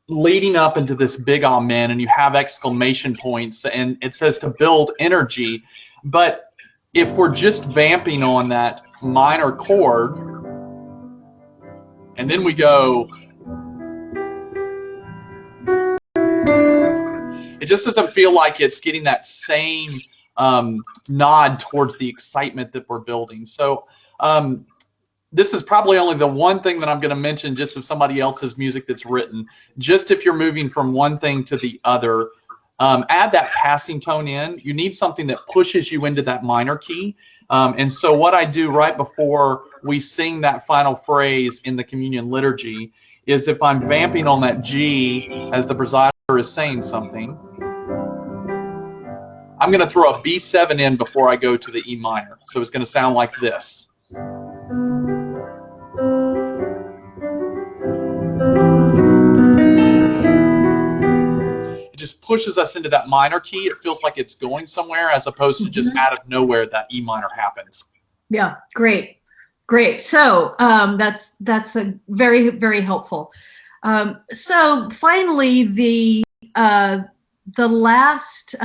leading up into this big amen, and you have exclamation points, and it says to build energy. But if we're just vamping on that minor chord, and then we go, it just doesn't feel like it's getting that same nod towards the excitement that we're building. So this is probably only the one thing that I'm going to mention just of somebody else's music that's written. Just if you're moving from one thing to the other, add that passing tone in. You need something that pushes you into that minor key. And so what I do right before we sing that final phrase in the communion liturgy is, if I'm vamping on that G as the presider is saying something, I'm going to throw a B7 in before I go to the E minor. So it's going to sound like this. It just pushes us into that minor key. It feels like it's going somewhere, as opposed to just out of nowhere that E minor happens. Yeah, great. So that's a very, very helpful. So finally, the last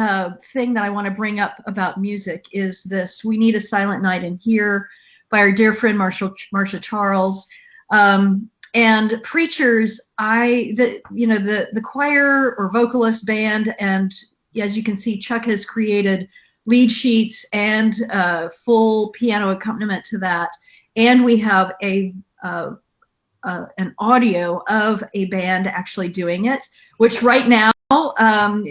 thing that I want to bring up about music is this: We Need a Silent Night in Here by our dear friend Marcia Charles. And preachers, the choir or vocalist band, and as you can see, Chuck has created lead sheets and full piano accompaniment to that. And we have an audio of a band actually doing it, which right now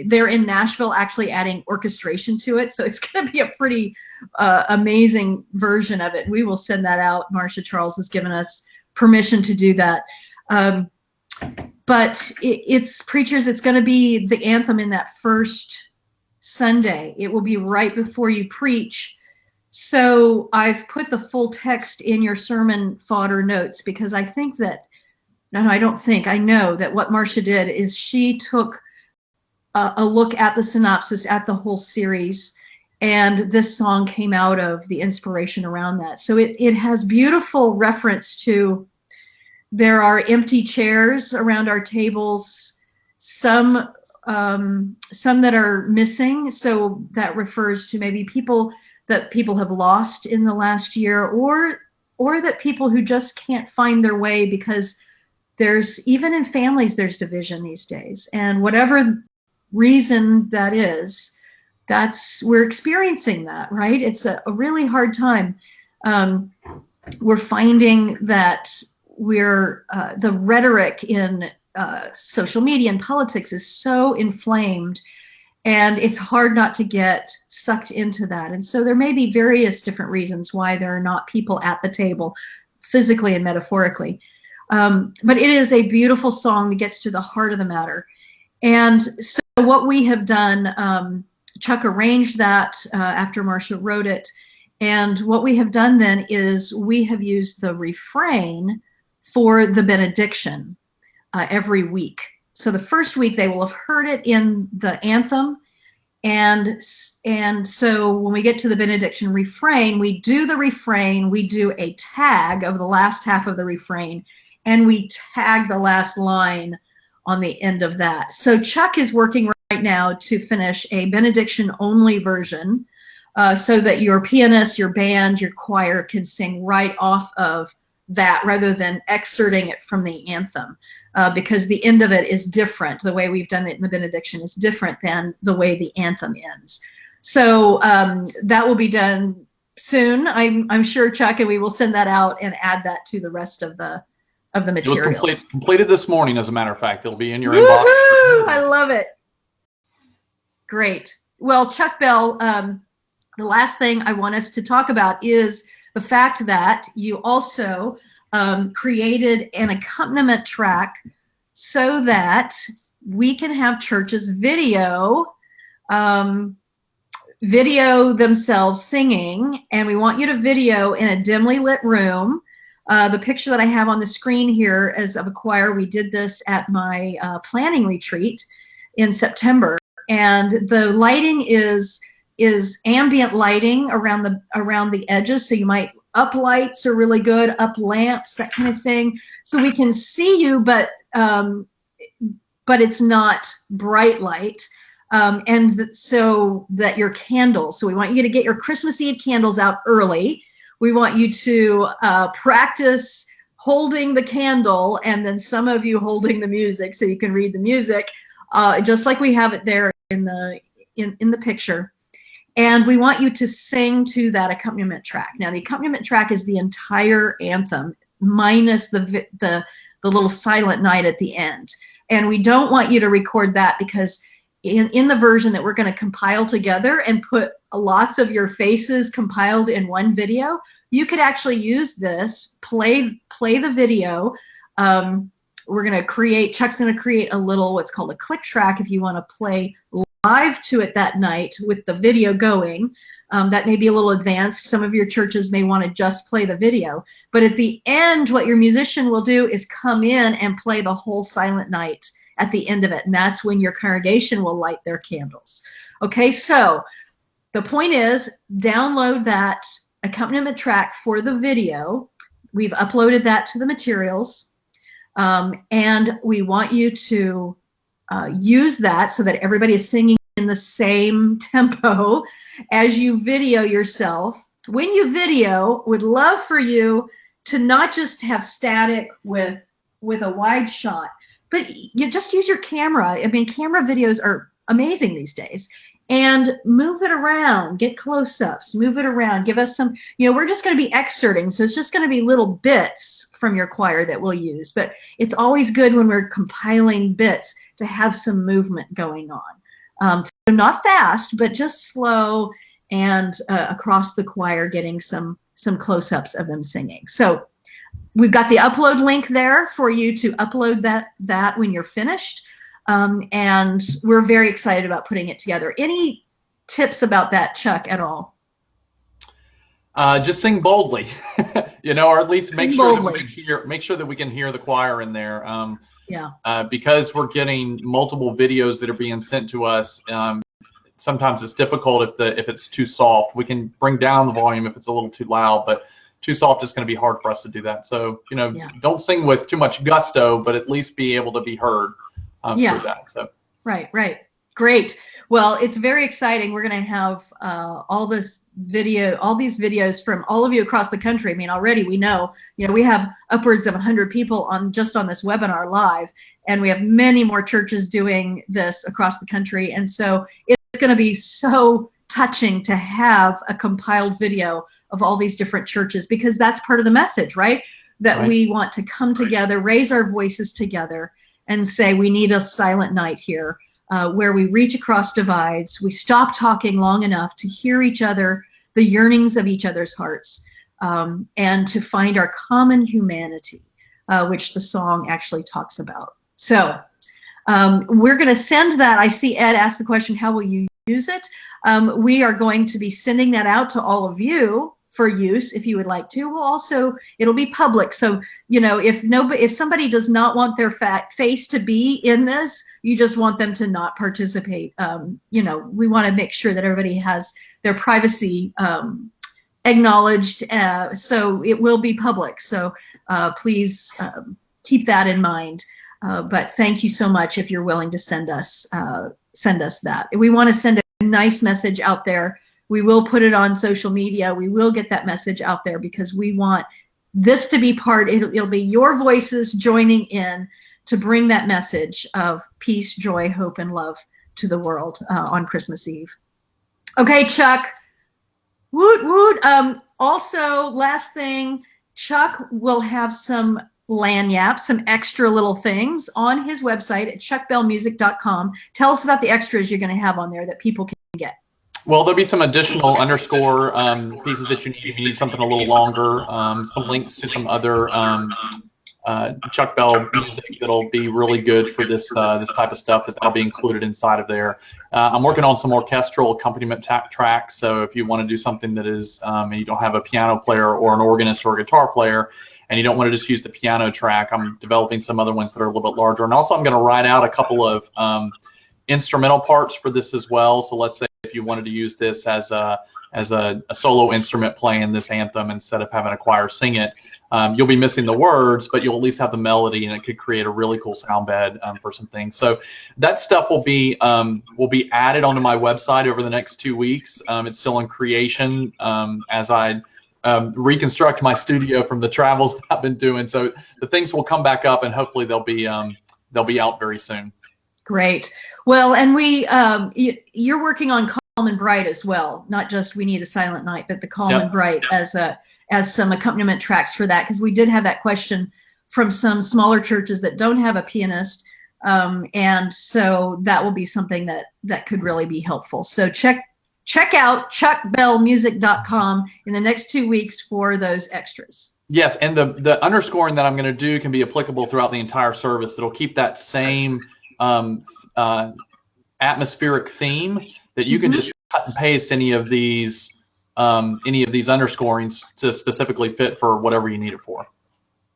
they're in Nashville actually adding orchestration to it. So it's going to be a pretty amazing version of it. We will send that out. Marcia Charles has given us permission to do that. But it's preachers, it's going to be the anthem in that first Sunday. It will be right before you preach. So I've put the full text in your sermon fodder notes, because I think that, I know that what Marcia did is she took a look at the synopsis, at the whole series, and this song came out of the inspiration around that. So it has beautiful reference to, there are empty chairs around our tables, some that are missing. So that refers to maybe people have lost in the last year, or that people who just can't find their way, because even in families, there's division these days. And whatever reason that is, we're experiencing that, right? It's a really hard time. We're finding that the rhetoric in social media and politics is so inflamed, and it's hard not to get sucked into that. And so there may be various different reasons why there are not people at the table, physically and metaphorically. But it is a beautiful song that gets to the heart of the matter. And so what we have done, Chuck arranged that after Marcia wrote it. And what we have done then is we have used the refrain for the benediction every week. So the first week they will have heard it in the anthem. And so when we get to the benediction refrain, we do the refrain, we do a tag of the last half of the refrain, and we tag the last line on the end of that. So Chuck is working right now to finish a benediction only version, so that your pianist, your band, your choir can sing right off of that rather than excerpting it from the anthem, because the end of it is different. The way we've done it in the benediction is different than the way the anthem ends. So that will be done soon, I'm sure, Chuck, and we will send that out and add that to the rest of the materials. It was completed this morning, as a matter of fact. It'll be in your Woo-hoo! inbox. I love it. Great. Well, Chuck Bell, the last thing I want us to talk about is the fact that you also created an accompaniment track so that we can have churches video themselves singing, and we want you to video in a dimly lit room. The picture that I have on the screen here is of a choir. We did this at my planning retreat in September. and the lighting is ambient lighting around the edges. So you might up lights are really good, up lamps, that kind of thing, so we can see you, but it's not bright light. So that your candles. So we want you to get your Christmas Eve candles out early. We want you to practice holding the candle, and then some of you holding the music so you can read the music, just like we have it there in the picture. And we want you to sing to that accompaniment track. Now, the accompaniment track is the entire anthem minus the little silent night at the end. And we don't want you to record that because in the version that we're going to compile together and put lots of your faces compiled in one video, you could actually use this, play the video. We're going to create, Chuck's going to create a little what's called a click track if you want to play live to it that night with the video going. That may be a little advanced. Some of your churches may want to just play the video. But at the end, what your musician will do is come in and play the whole Silent Night at the end of it. And that's when your congregation will light their candles. Okay, so the point is, download that accompaniment track for the video. We've uploaded that to the materials. And we want you to use that so that everybody is singing in the same tempo as you video yourself. When you video, would love for you to not just have static with a wide shot, but you just use your camera. I mean, camera videos are amazing these days. And move it around, get close-ups, move it around, give us some, we're just going to be excerpting, so it's just going to be little bits from your choir that we'll use. But it's always good when we're compiling bits to have some movement going on. So not fast, but just slow and across the choir, getting some close-ups of them singing. So we've got the upload link there for you to upload that when you're finished. And we're very excited about putting it together. Any tips about that, Chuck, at all? Just sing boldly, or at least make sure that we can hear the choir in there. Because we're getting multiple videos that are being sent to us. Sometimes it's difficult if it's too soft. We can bring down the volume if it's a little too loud, but too soft is going to be hard for us to do that. So don't sing with too much gusto, but at least be able to be heard. Through that. So. Right. Great. Well, it's very exciting. We're going to have all these videos from all of you across the country. I mean, already we know, we have upwards of 100 people just on this webinar live, and we have many more churches doing this across the country. And so it's going to be so touching to have a compiled video of all these different churches, because that's part of the message, right? That we want to come together, raise our voices together, and say we need a silent night here, where we reach across divides, we stop talking long enough to hear each other, the yearnings of each other's hearts, and to find our common humanity, which the song actually talks about. So we're going to send that. I see Ed asked the question, how will you use it? We are going to be sending that out to all of you for use if you would like to. We'll also, it'll be public. So, if somebody does not want their face to be in this, you just want them to not participate. We want to make sure that everybody has their privacy acknowledged. So it will be public. So please keep that in mind. But thank you so much if you're willing to send us that. We want to send a nice message out there. We will put it on social media. We will get that message out there because we want this to be part. It'll be your voices joining in to bring that message of peace, joy, hope, and love to the world on Christmas Eve. Okay, Chuck. Woot, woot. Also, last thing, Chuck will have some lanyards, some extra little things on his website at chuckbellmusic.com. Tell us about the extras you're going to have on there that people can get. Well, there'll be some additional underscore pieces that you need if you need something a little longer, some links to some other Chuck Bell music that'll be really good for this type of stuff. That'll be included inside of there. I'm working on some orchestral accompaniment tracks, so if you want to do something that is, and you don't have a piano player or an organist or a guitar player, and you don't want to just use the piano track, I'm developing some other ones that are a little bit larger. And also I'm going to write out a couple of instrumental parts for this as well. So let's say if you wanted to use this as a solo instrument playing this anthem instead of having a choir sing it, you'll be missing the words, but you'll at least have the melody, and it could create a really cool sound bed for some things. So that stuff will be added onto my website over the next 2 weeks. It's still in creation as I reconstruct my studio from the travels that I've been doing. So the things will come back up, and hopefully they'll be out very soon. Great. Well, and you're working on Calm and Bright as well, not just We Need a Silent Night, but the Calm and Bright as some accompaniment tracks for that, because we did have that question from some smaller churches that don't have a pianist, and so that will be something that could really be helpful. So check out chuckbellmusic.com in the next 2 weeks for those extras. Yes, and the underscoring that I'm going to do can be applicable throughout the entire service. It'll keep that same atmospheric theme that you can just cut and paste any of these underscorings to specifically fit for whatever you need it for.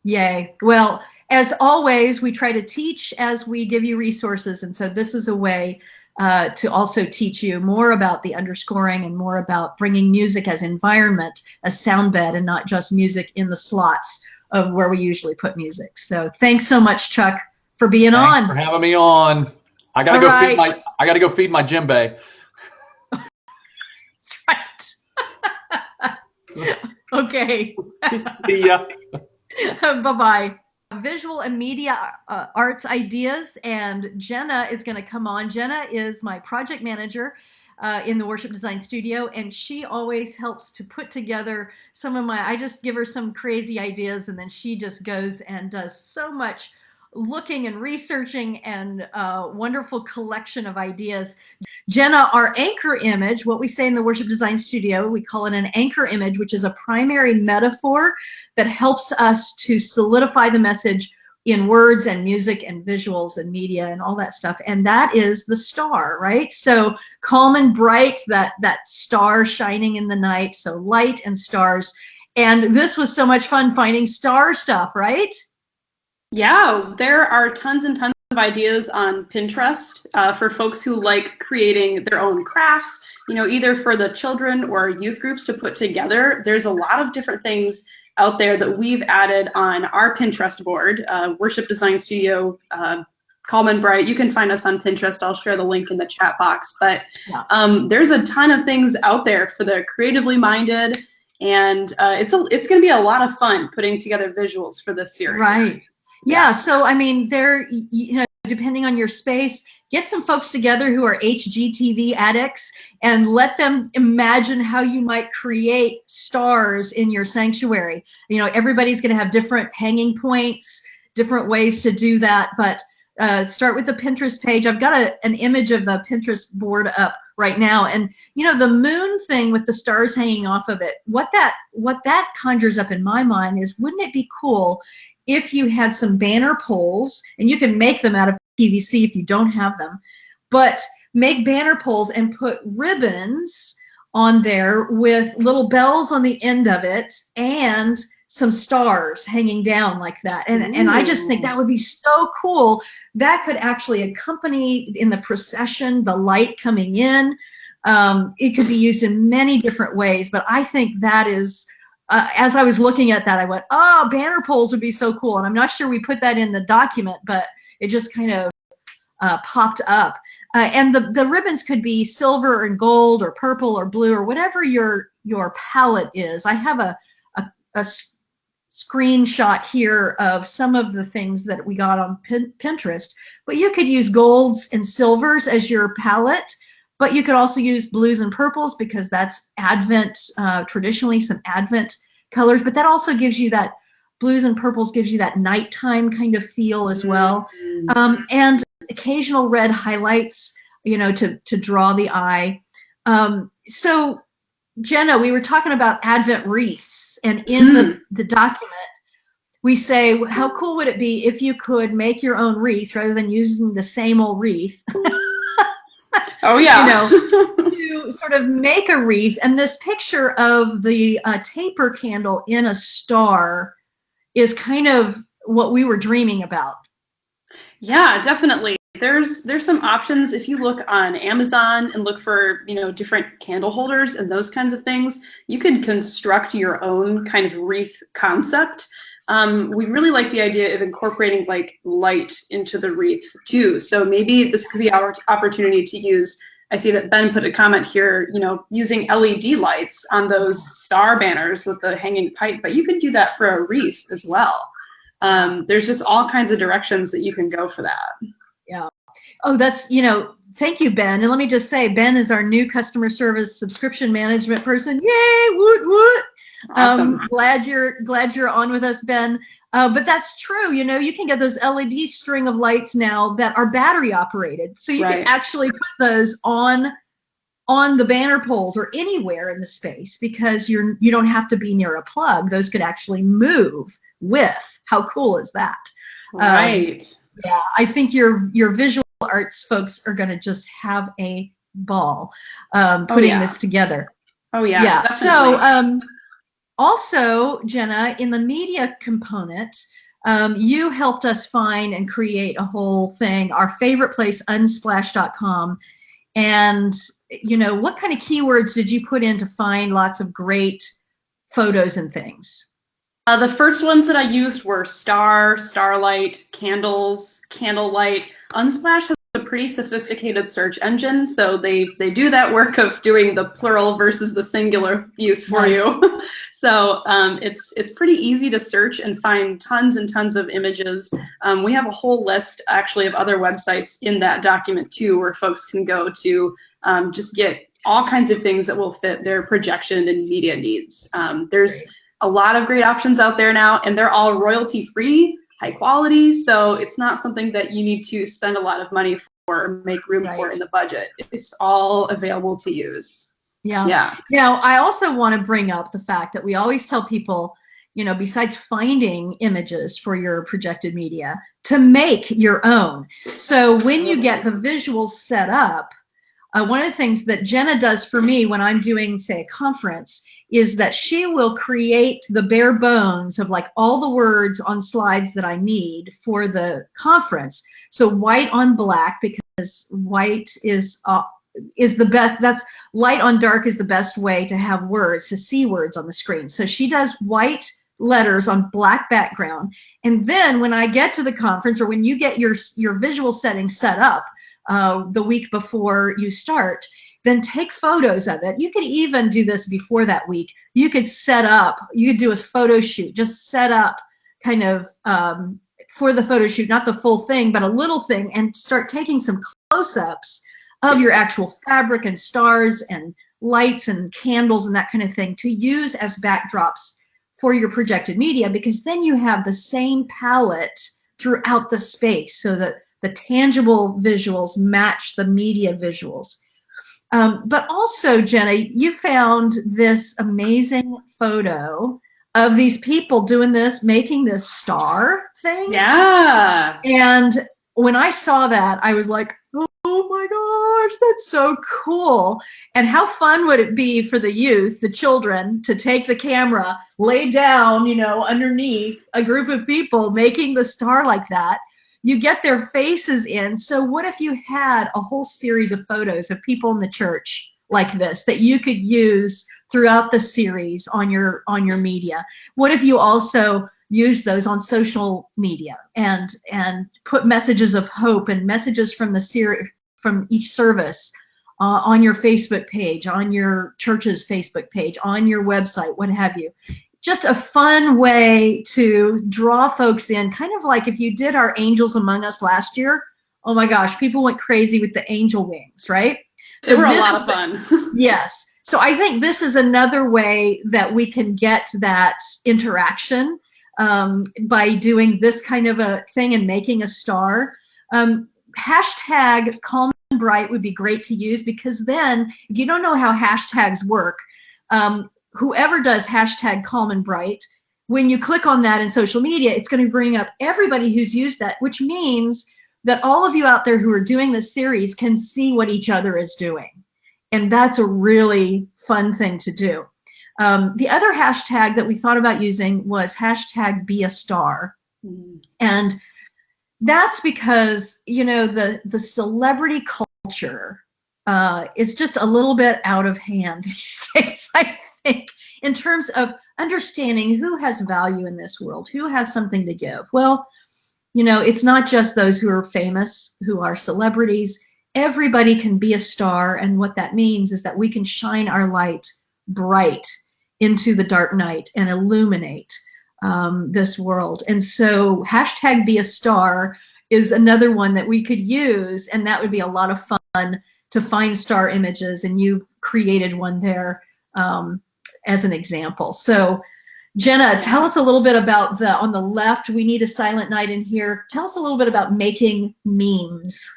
Yay. Well, as always, we try to teach as we give you resources, and so this is a way to also teach you more about the underscoring and more about bringing music as environment, as sound bed, and not just music in the slots of where we usually put music. So thanks so much, Chuck, for being on. Thanks for having me on. I gotta go feed my djembe. That's right. Okay. See ya. Bye-bye. Visual and media arts ideas, and Jenna is going to come on. Jenna is my project manager in the Worship Design Studio, and she always helps to put together I just give her some crazy ideas, and then she just goes and does so much looking and researching and wonderful collection of ideas. Jenna, our anchor image, what we say in the Worship Design Studio, we call it an anchor image, which is a primary metaphor that helps us to solidify the message in words and music and visuals and media and all that stuff. And that is the star, right? So calm and bright, that star shining in the night. So light and stars. And this was so much fun finding star stuff, right? Yeah, there are tons and tons of ideas on Pinterest for folks who like creating their own crafts, either for the children or youth groups to put together. There's a lot of different things out there that we've added on our Pinterest board, Worship Design Studio, Calm and Bright. You can find us on Pinterest. I'll share the link in the chat box. But there's a ton of things out there for the creatively minded, and it's going to be a lot of fun putting together visuals for this series. Right. Yeah, so I mean, depending on your space, get some folks together who are HGTV addicts and let them imagine how you might create stars in your sanctuary. Everybody's going to have different hanging points, different ways to do that, but start with the Pinterest page. I've got an image of the Pinterest board up right now, and the moon thing with the stars hanging off of it, what that conjures up in my mind is, wouldn't it be cool if you had some banner poles, and you can make them out of PVC if you don't have them, but make banner poles and put ribbons on there with little bells on the end of it and some stars hanging down like that. And I just think that would be so cool. That could actually accompany in the procession, the light coming in. It could be used in many different ways, but I think that is, as I was looking at that, I went, oh, banner poles would be so cool. And I'm not sure we put that in the document, but it just kind of popped up. And the ribbons could be silver and gold or purple or blue or whatever your palette is. I have a screenshot here of some of the things that we got on Pinterest, but you could use golds and silvers as your palette. But you could also use blues and purples because that's Advent, traditionally some Advent colors. But that also gives you that, blues and purples gives you that nighttime kind of feel as well. And occasional red highlights, to draw the eye. So, Jenna, we were talking about Advent wreaths. And in the document, we say, how cool would it be if you could make your own wreath rather than using the same old wreath? Oh, yeah. To sort of make a wreath. And this picture of the taper candle in a star is kind of what we were dreaming about. Yeah, definitely. There's some options. If you look on Amazon and look for, different candle holders and those kinds of things, you can construct your own kind of wreath concept. We really like the idea of incorporating like light into the wreath too. So maybe this could be our opportunity to use, I see that Ben put a comment here, using LED lights on those star banners with the hanging pipe, but you could do that for a wreath as well. There's just all kinds of directions that you can go for that. Yeah. Oh, that's, thank you, Ben. And let me just say, Ben is our new customer service subscription management person. Yay, woot, woot. Awesome. Glad you're on with us, Ben. But that's true. You can get those LED string of lights now that are battery operated. So you can actually put those on the banner poles or anywhere in the space because you don't have to be near a plug. Those could actually move with. How cool is that? Right. Yeah, I think your visual arts folks are going to just have a ball putting this together. Oh, yeah. Yeah. Definitely. So also, Jenna, in the media component, you helped us find and create a whole thing, our favorite place, unsplash.com. And, what kind of keywords did you put in to find lots of great photos and things? The first ones that I used were star, starlight, candles, candlelight. Unsplash has a pretty sophisticated search engine, so they do that work of doing the plural versus the singular use for you. So it's pretty easy to search and find tons and tons of images. We have a whole list actually of other websites in that document too, where folks can go to just get all kinds of things that will fit their projection and media needs. There's a lot of great options out there now, and they're all royalty free, high quality, so it's not something that you need to spend a lot of money for or make room for in the budget. It's all available to use. Yeah. Now, I also want to bring up the fact that we always tell people, besides finding images for your projected media, to make your own. So when you get the visuals set up, one of the things that Jenna does for me when I'm doing, say, a conference is that she will create the bare bones of like all the words on slides that I need for the conference. So white on black, because white is the best. That's light on dark is the best way to have words, to see words on the screen. So she does white letters on black background. And then when I get to the conference, or when you get your visual settings set up the week before you start, then take photos of it. You could even do this before that week. You could do a photo shoot, just set up kind of for the photo shoot, not the full thing, but a little thing, and start taking some close-ups of your actual fabric and stars and lights and candles and that kind of thing to use as backdrops for your projected media, because then you have the same palette throughout the space so that the tangible visuals match the media visuals. But also, Jenna, you found this amazing photo of these people doing this, making this star thing. Yeah. And when I saw that, I was like, oh my gosh, that's so cool. And how fun would it be for the youth, the children, to take the camera, lay down, underneath a group of people making the star like that? You get their faces in. So what if you had a whole series of photos of people in the church like this that you could use throughout the series on your media? What if you also use those on social media and put messages of hope and messages from from each service on your Facebook page, on your church's Facebook page, on your website, what have you? Just a fun way to draw folks in, kind of like if you did our Angels Among Us last year. Oh my gosh, people went crazy with the angel wings, right? They were a lot of fun. Yes. So I think this is another way that we can get that interaction by doing this kind of a thing and making a star. Hashtag Calm and Bright would be great to use, because then if you don't know how hashtags work, whoever does hashtag Calm and Bright, when you click on that in social media, it's going to bring up everybody who's used that, which means that all of you out there who are doing this series can see what each other is doing. And that's a really fun thing to do. The other hashtag that we thought about using was hashtag Be a Star. And that's because, you know, the celebrity culture is just a little bit out of hand these days, I think, in terms of understanding who has value in this world, who has something to give. Well, you know, it's not just those who are famous, who are celebrities. Everybody can be a star, and what that means is that we can shine our light bright into the dark night and illuminate this world. And so hashtag be a star is another one that we could use, and that would be a lot of fun to find star images, and you created one there as an example. So Jenna, tell us a little bit about on the left, we need a silent night in here. Tell us a little bit about making memes.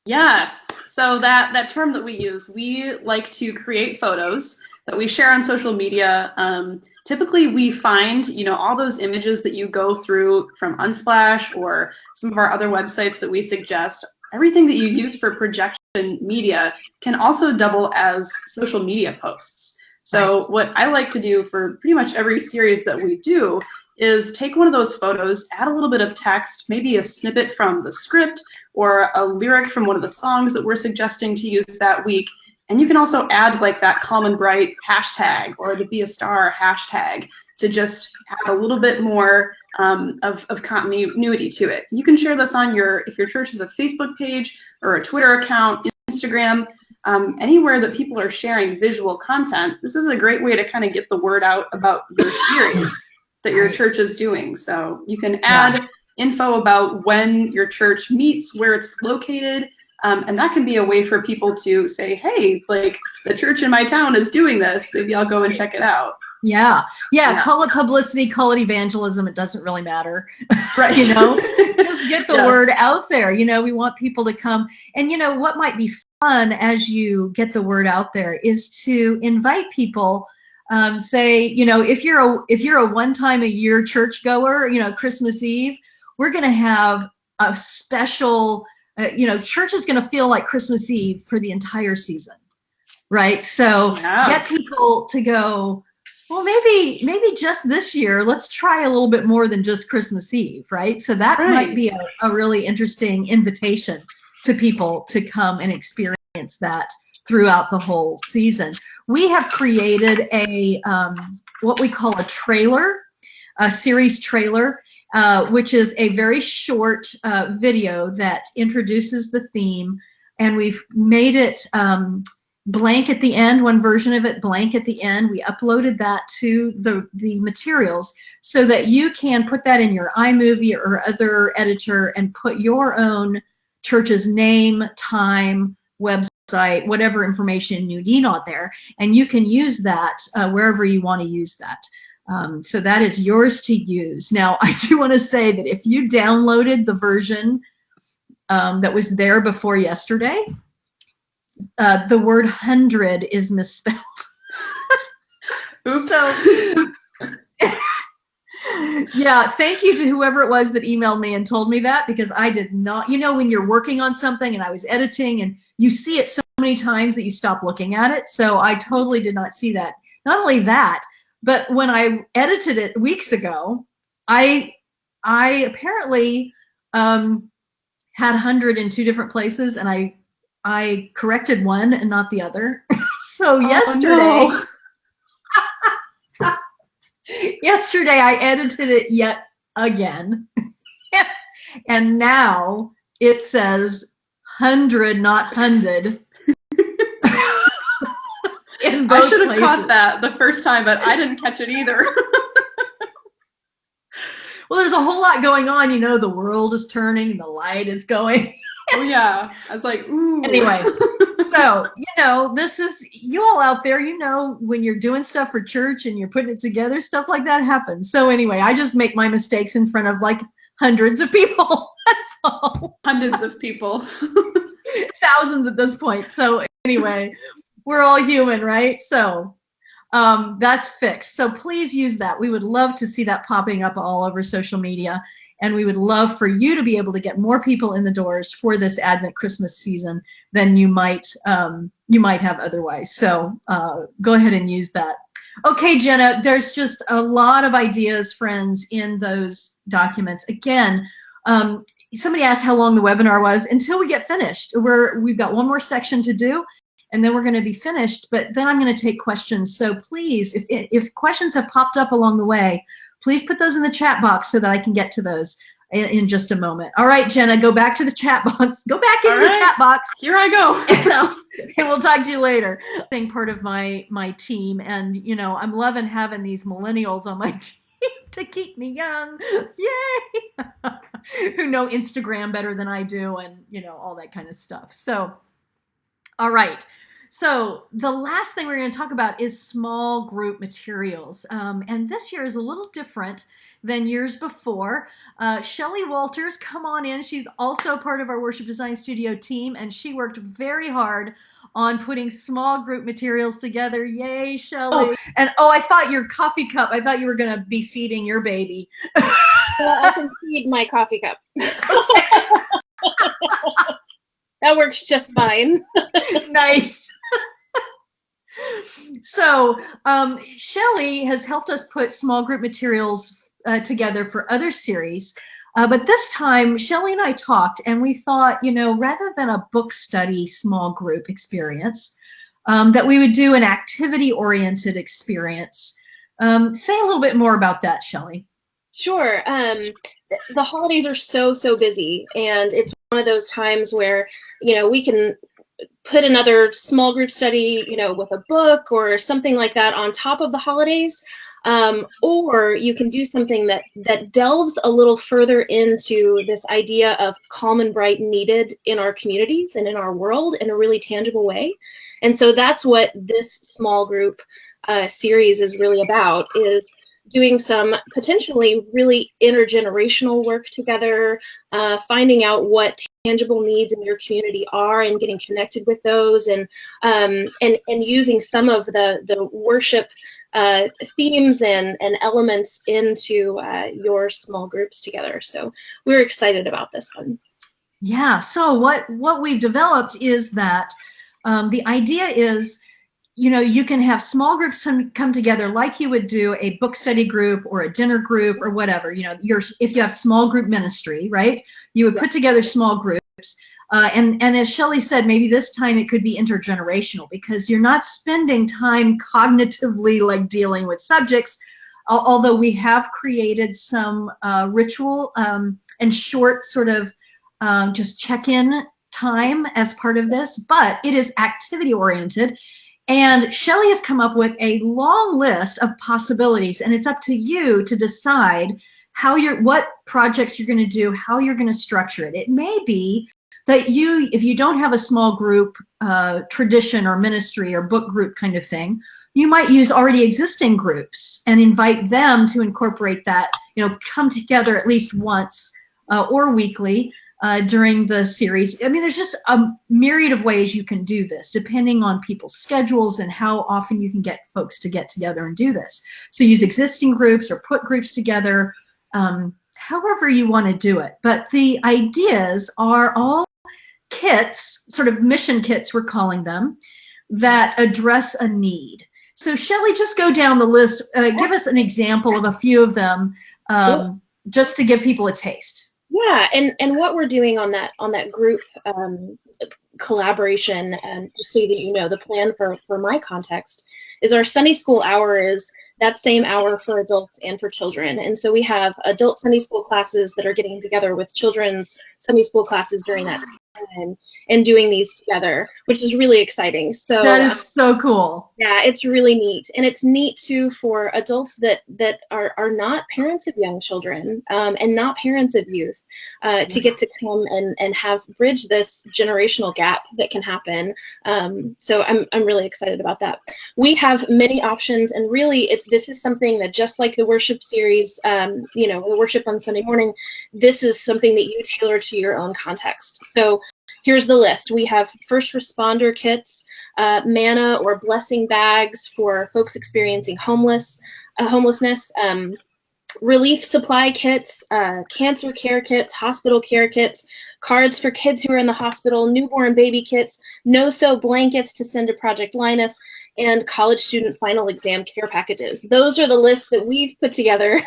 Yes. So that term that we use, we like to create photos that we share on social media. Typically, we find, you know, all those images that you go through from Unsplash or some of our other websites that we suggest. Everything that you use for projection media can also double as social media posts. So what I like to do for pretty much every series that we do is take one of those photos, add a little bit of text, maybe a snippet from the script or a lyric from one of the songs that we're suggesting to use that week. And you can also add like that calm and bright hashtag or the be a star hashtag to just add a little bit more of continuity to it. You can share this on if your church has a Facebook page or a Twitter account, Instagram, anywhere that people are sharing visual content. This is a great way to kind of get the word out about your series that your church is doing. So you can add info about when your church meets, where it's located, and that can be a way for people to say, hey, like the church in my town is doing this. Maybe I'll go and check it out. Yeah. Call it publicity, call it evangelism. It doesn't really matter. Right. You know, just get the word out there. You know, we want people to come. And, you know, what might be fun as you get the word out there is to invite people. Say, you know, if you're a one time a year church goer, you know, Christmas Eve, we're going to have a special, you know, church is going to feel like Christmas Eve for the entire season. Right. So get people to go, well, maybe just this year, let's try a little bit more than just Christmas Eve. Right. So that might be a really interesting invitation to people to come and experience that throughout the whole season. We have created a what we call a trailer, a series trailer, which is a very short video that introduces the theme, and we've made it blank at the end, one version of it blank at the end. We uploaded that to the materials so that you can put that in your iMovie or other editor and put your own church's name, time, website, whatever information you need on there, and you can use that wherever you want to use that. So that is yours to use. Now, I do want to say that if you downloaded the version that was there before yesterday, the word 100 is misspelled. Oops. So, yeah, thank you to whoever it was that emailed me and told me that, because I did not, you know, when you're working on something and I was editing and you see it so many times that you stop looking at it. So I totally did not see that. Not only that, but when I edited it weeks ago, I apparently had 100 in two different places, and I corrected one and not the other. So yesterday, yesterday I edited it yet again, and now it says 100, not 100. I should have caught that the first time, but I didn't catch it either. Well, there's a whole lot going on, you know, the world is turning and the light is going. Oh yeah, I was like, ooh. Anyway, so, you know, this is, you all out there, you know, when you're doing stuff for church and you're putting it together, stuff like that happens. So anyway, I just make my mistakes in front of like hundreds of people. That's all. Hundreds of people. Thousands at this point. So anyway, we're all human, right? So that's fixed. So please use that. We would love to see that popping up all over social media. And we would love for you to be able to get more people in the doors for this Advent Christmas season than you might have otherwise. So go ahead and use that. Okay, Jenna, there's just a lot of ideas, friends, in those documents. Again, somebody asked how long the webinar was. Until we get finished. We've got one more section to do, and then we're going to be finished. But then I'm going to take questions. So please, if questions have popped up along the way, please put those in the chat box so that I can get to those in just a moment. All right, Jenna, go back to the chat box. Go back into the chat box. Here I go. And we'll talk to you later. Being part of my team, and I'm loving having these millennials on my team to keep me young. Yay! Who know Instagram better than I do, and all that kind of stuff. So, all right. So the last thing we're going to talk about is small group materials. And this year is a little different than years before. Shelley Walters, come on in. She's also part of our Worship Design Studio team, and she worked very hard on putting small group materials together. Yay, Shelley. I thought your coffee cup, I thought you were going to be feeding your baby. Well, I can feed my coffee cup. That works just fine. Nice. So Shelley has helped us put small group materials together for other series. But this time, Shelley and I talked, and we thought, rather than a book study small group experience, that we would do an activity-oriented experience. Say a little bit more about that, Shelley. Sure. The holidays are so busy, and it's one of those times where, we can put another small group study, with a book or something like that on top of the holidays. Or you can do something that delves a little further into this idea of calm and bright needed in our communities and in our world in a really tangible way. And so that's what this small group series is really about, is doing some potentially really intergenerational work together, finding out what tangible needs in your community are and getting connected with those, and using some of the worship themes and elements into your small groups together. So we're excited about this one. Yeah, so what we've developed is that the idea is, you can have small groups come together like you would do a book study group or a dinner group or whatever. If you have small group ministry, right? You would put together small groups. And as Shelley said, maybe this time it could be intergenerational, because you're not spending time cognitively like dealing with subjects, although we have created some ritual and short sort of just check-in time as part of this, but it is activity oriented. And Shelley has come up with a long list of possibilities, and it's up to you to decide what projects you're going to do, how you're going to structure it. It may be that if you don't have a small group tradition or ministry or book group kind of thing, you might use already existing groups and invite them to incorporate that, come together at least once or weekly during the series. I mean, there's just a myriad of ways you can do this, depending on people's schedules and how often you can get folks to get together and do this. So use existing groups or put groups together, however you want to do it. But the ideas are all kits, sort of mission kits we're calling them, that address a need. So Shelley, just go down the list, give us an example of a few of them, just to give people a taste. Yeah, and what we're doing on that group collaboration, and just so that you know, the plan for my context is our Sunday school hour is that same hour for adults and for children. And so we have adult Sunday school classes that are getting together with children's Sunday school classes during that time and doing these together, which is really exciting. So that is so cool. Yeah, it's really neat. And it's neat too for adults that are not parents of young children and not parents of youth to get to come and have bridge this generational gap that can happen. So I'm really excited about that. We have many options, and really this is something that, just like the worship series, the worship on Sunday morning, this is something that you tailor to your own context. So here's the list. We have first responder kits, manna or blessing bags for folks experiencing homelessness, relief supply kits, cancer care kits, hospital care kits, cards for kids who are in the hospital, newborn baby kits, no-sew blankets to send to Project Linus, and college student final exam care packages. Those are the lists that we've put together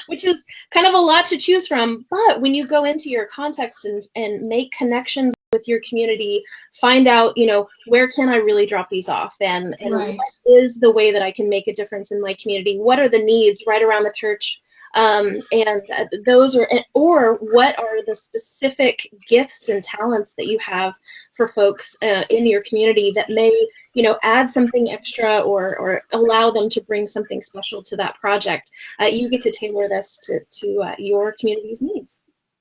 which is kind of a lot to choose from. But when you go into your context and make connections with your community, find out, where can I really drop these off, and Right. what is the way that I can make a difference in my community? What are the needs right around the church? Those are, or what are the specific gifts and talents that you have for folks in your community that may, add something extra or allow them to bring something special to that project. You get to tailor this to your community's needs.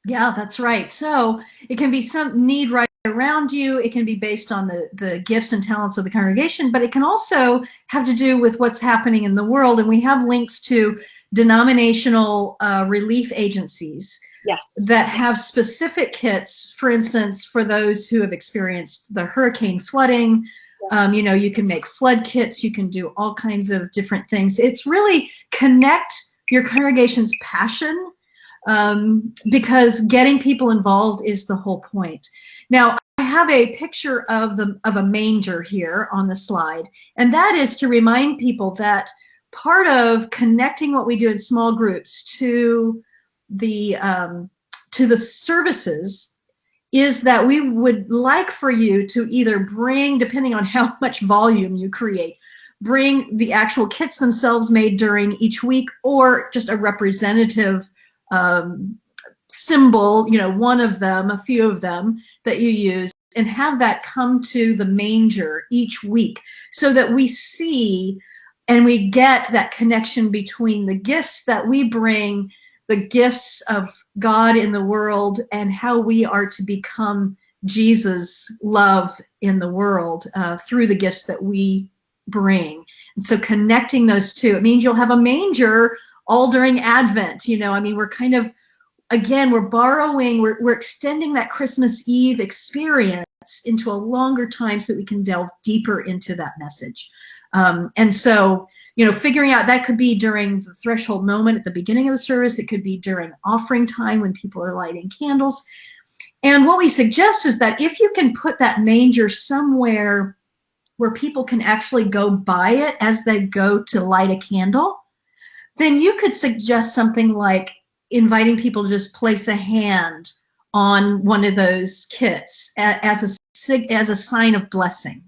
Yeah, that's right. So it can be some need right around you. It can be based on the gifts and talents of the congregation, but it can also have to do with what's happening in the world. And we have links to denominational relief agencies Yes. that have specific kits, for instance, for those who have experienced the hurricane flooding. Yes. You can make flood kits. You can do all kinds of different things. It's really connect your congregation's passion, because getting people involved is the whole point. Now, I have a picture of a manger here on the slide, and that is to remind people that part of connecting what we do in small groups to the services is that we would like for you to either bring, depending on how much volume you create, bring the actual kits themselves made during each week, or just a representative symbol, one of them, a few of them that you use, and have that come to the manger each week so that we see and we get that connection between the gifts that we bring, the gifts of God in the world, and how we are to become Jesus' love in the world through the gifts that we bring. And so connecting those two, it means you'll have a manger all during Advent. We're kind of, again, we're borrowing, we're extending that Christmas Eve experience into a longer time so that we can delve deeper into that message. And so, figuring out that could be during the threshold moment at the beginning of the service. It could be during offering time when people are lighting candles. And what we suggest is that if you can put that manger somewhere where people can actually go by it as they go to light a candle, then you could suggest something like inviting people to just place a hand on one of those kits as a sign of blessing,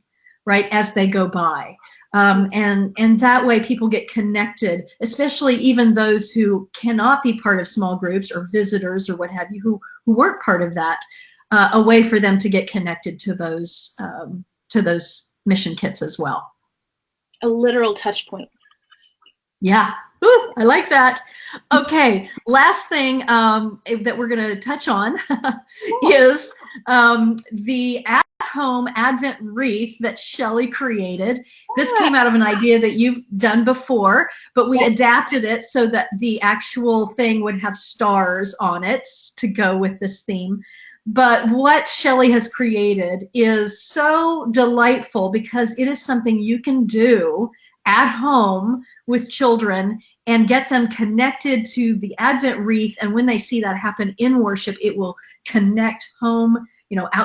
right, as they go by. And that way people get connected, especially even those who cannot be part of small groups or visitors or what have you, who weren't part of that, a way for them to get connected to those mission kits as well. A literal touch point. Yeah. Ooh, I like that. Okay, last thing that we're going to touch on is the at-home Advent wreath that Shelley created. This came out of an idea that you've done before, but we adapted it so that the actual thing would have stars on it to go with this theme. But what Shelley has created is so delightful because it is something you can do at home with children and get them connected to the Advent wreath. And when they see that happen in worship, it will connect home,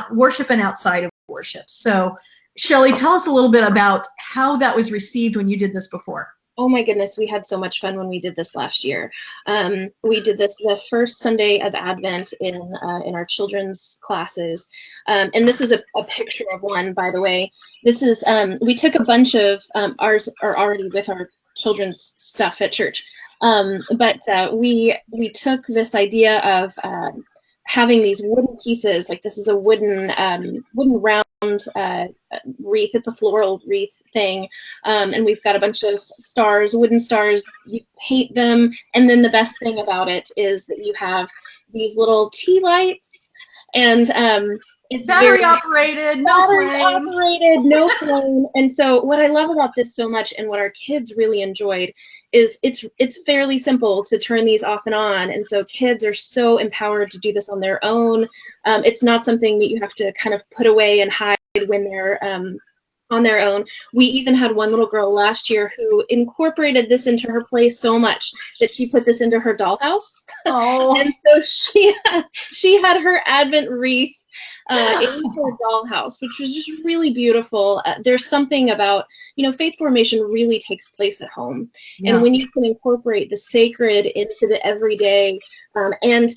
worship and outside of worship. So Shelley, tell us a little bit about how that was received when you did this before. Oh my goodness, we had so much fun when we did this last year. We did this the first Sunday of Advent in our children's classes. And this is a picture of one, by the way. This is, we took a bunch of, ours are already with our children's stuff at church. But we took this idea of having these wooden pieces, like this is a wooden round wreath. It's a floral wreath thing, and we've got a bunch of stars, wooden stars. You paint them, and then the best thing about it is that you have these little tea lights, and it's battery operated, no flame. And so what I love about this so much, and what our kids really enjoyed, is it's fairly simple to turn these off and on, and so kids are so empowered to do this on their own. It's not something that you have to kind of put away and hide when they're on their own. We even had one little girl last year who incorporated this into her play so much that she put this into her dollhouse. Oh. And so she had her Advent wreath into a dollhouse, which was just really beautiful. There's something about, faith formation really takes place at home. Yeah. And when you can incorporate the sacred into the everyday, and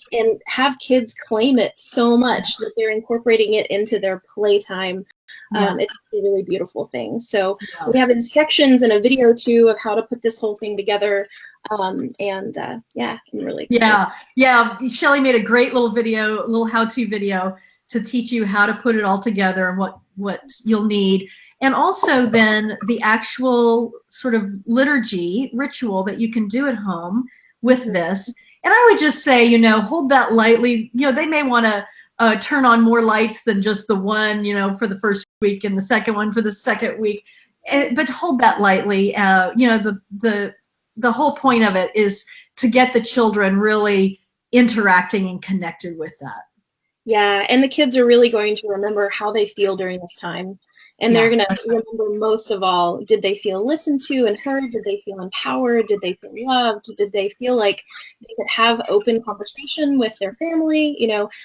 have kids claim it so much that they're incorporating it into their playtime, it's a really beautiful thing. So we have instructions and a video too of how to put this whole thing together. I'm really excited. Yeah. Shelley made a great little video, little how-to video to teach you how to put it all together and what you'll need. And also then the actual sort of liturgy ritual that you can do at home with this. And I would just say, hold that lightly. They may want to turn on more lights than just the one, for the first week and the second one for the second week. But hold that lightly. The whole point of it is to get the children really interacting and connected with that. Yeah, and the kids are really going to remember how they feel during this time. And they're going to remember most of all, did they feel listened to and heard? Did they feel empowered? Did they feel loved? Did they feel like they could have open conversation with their family?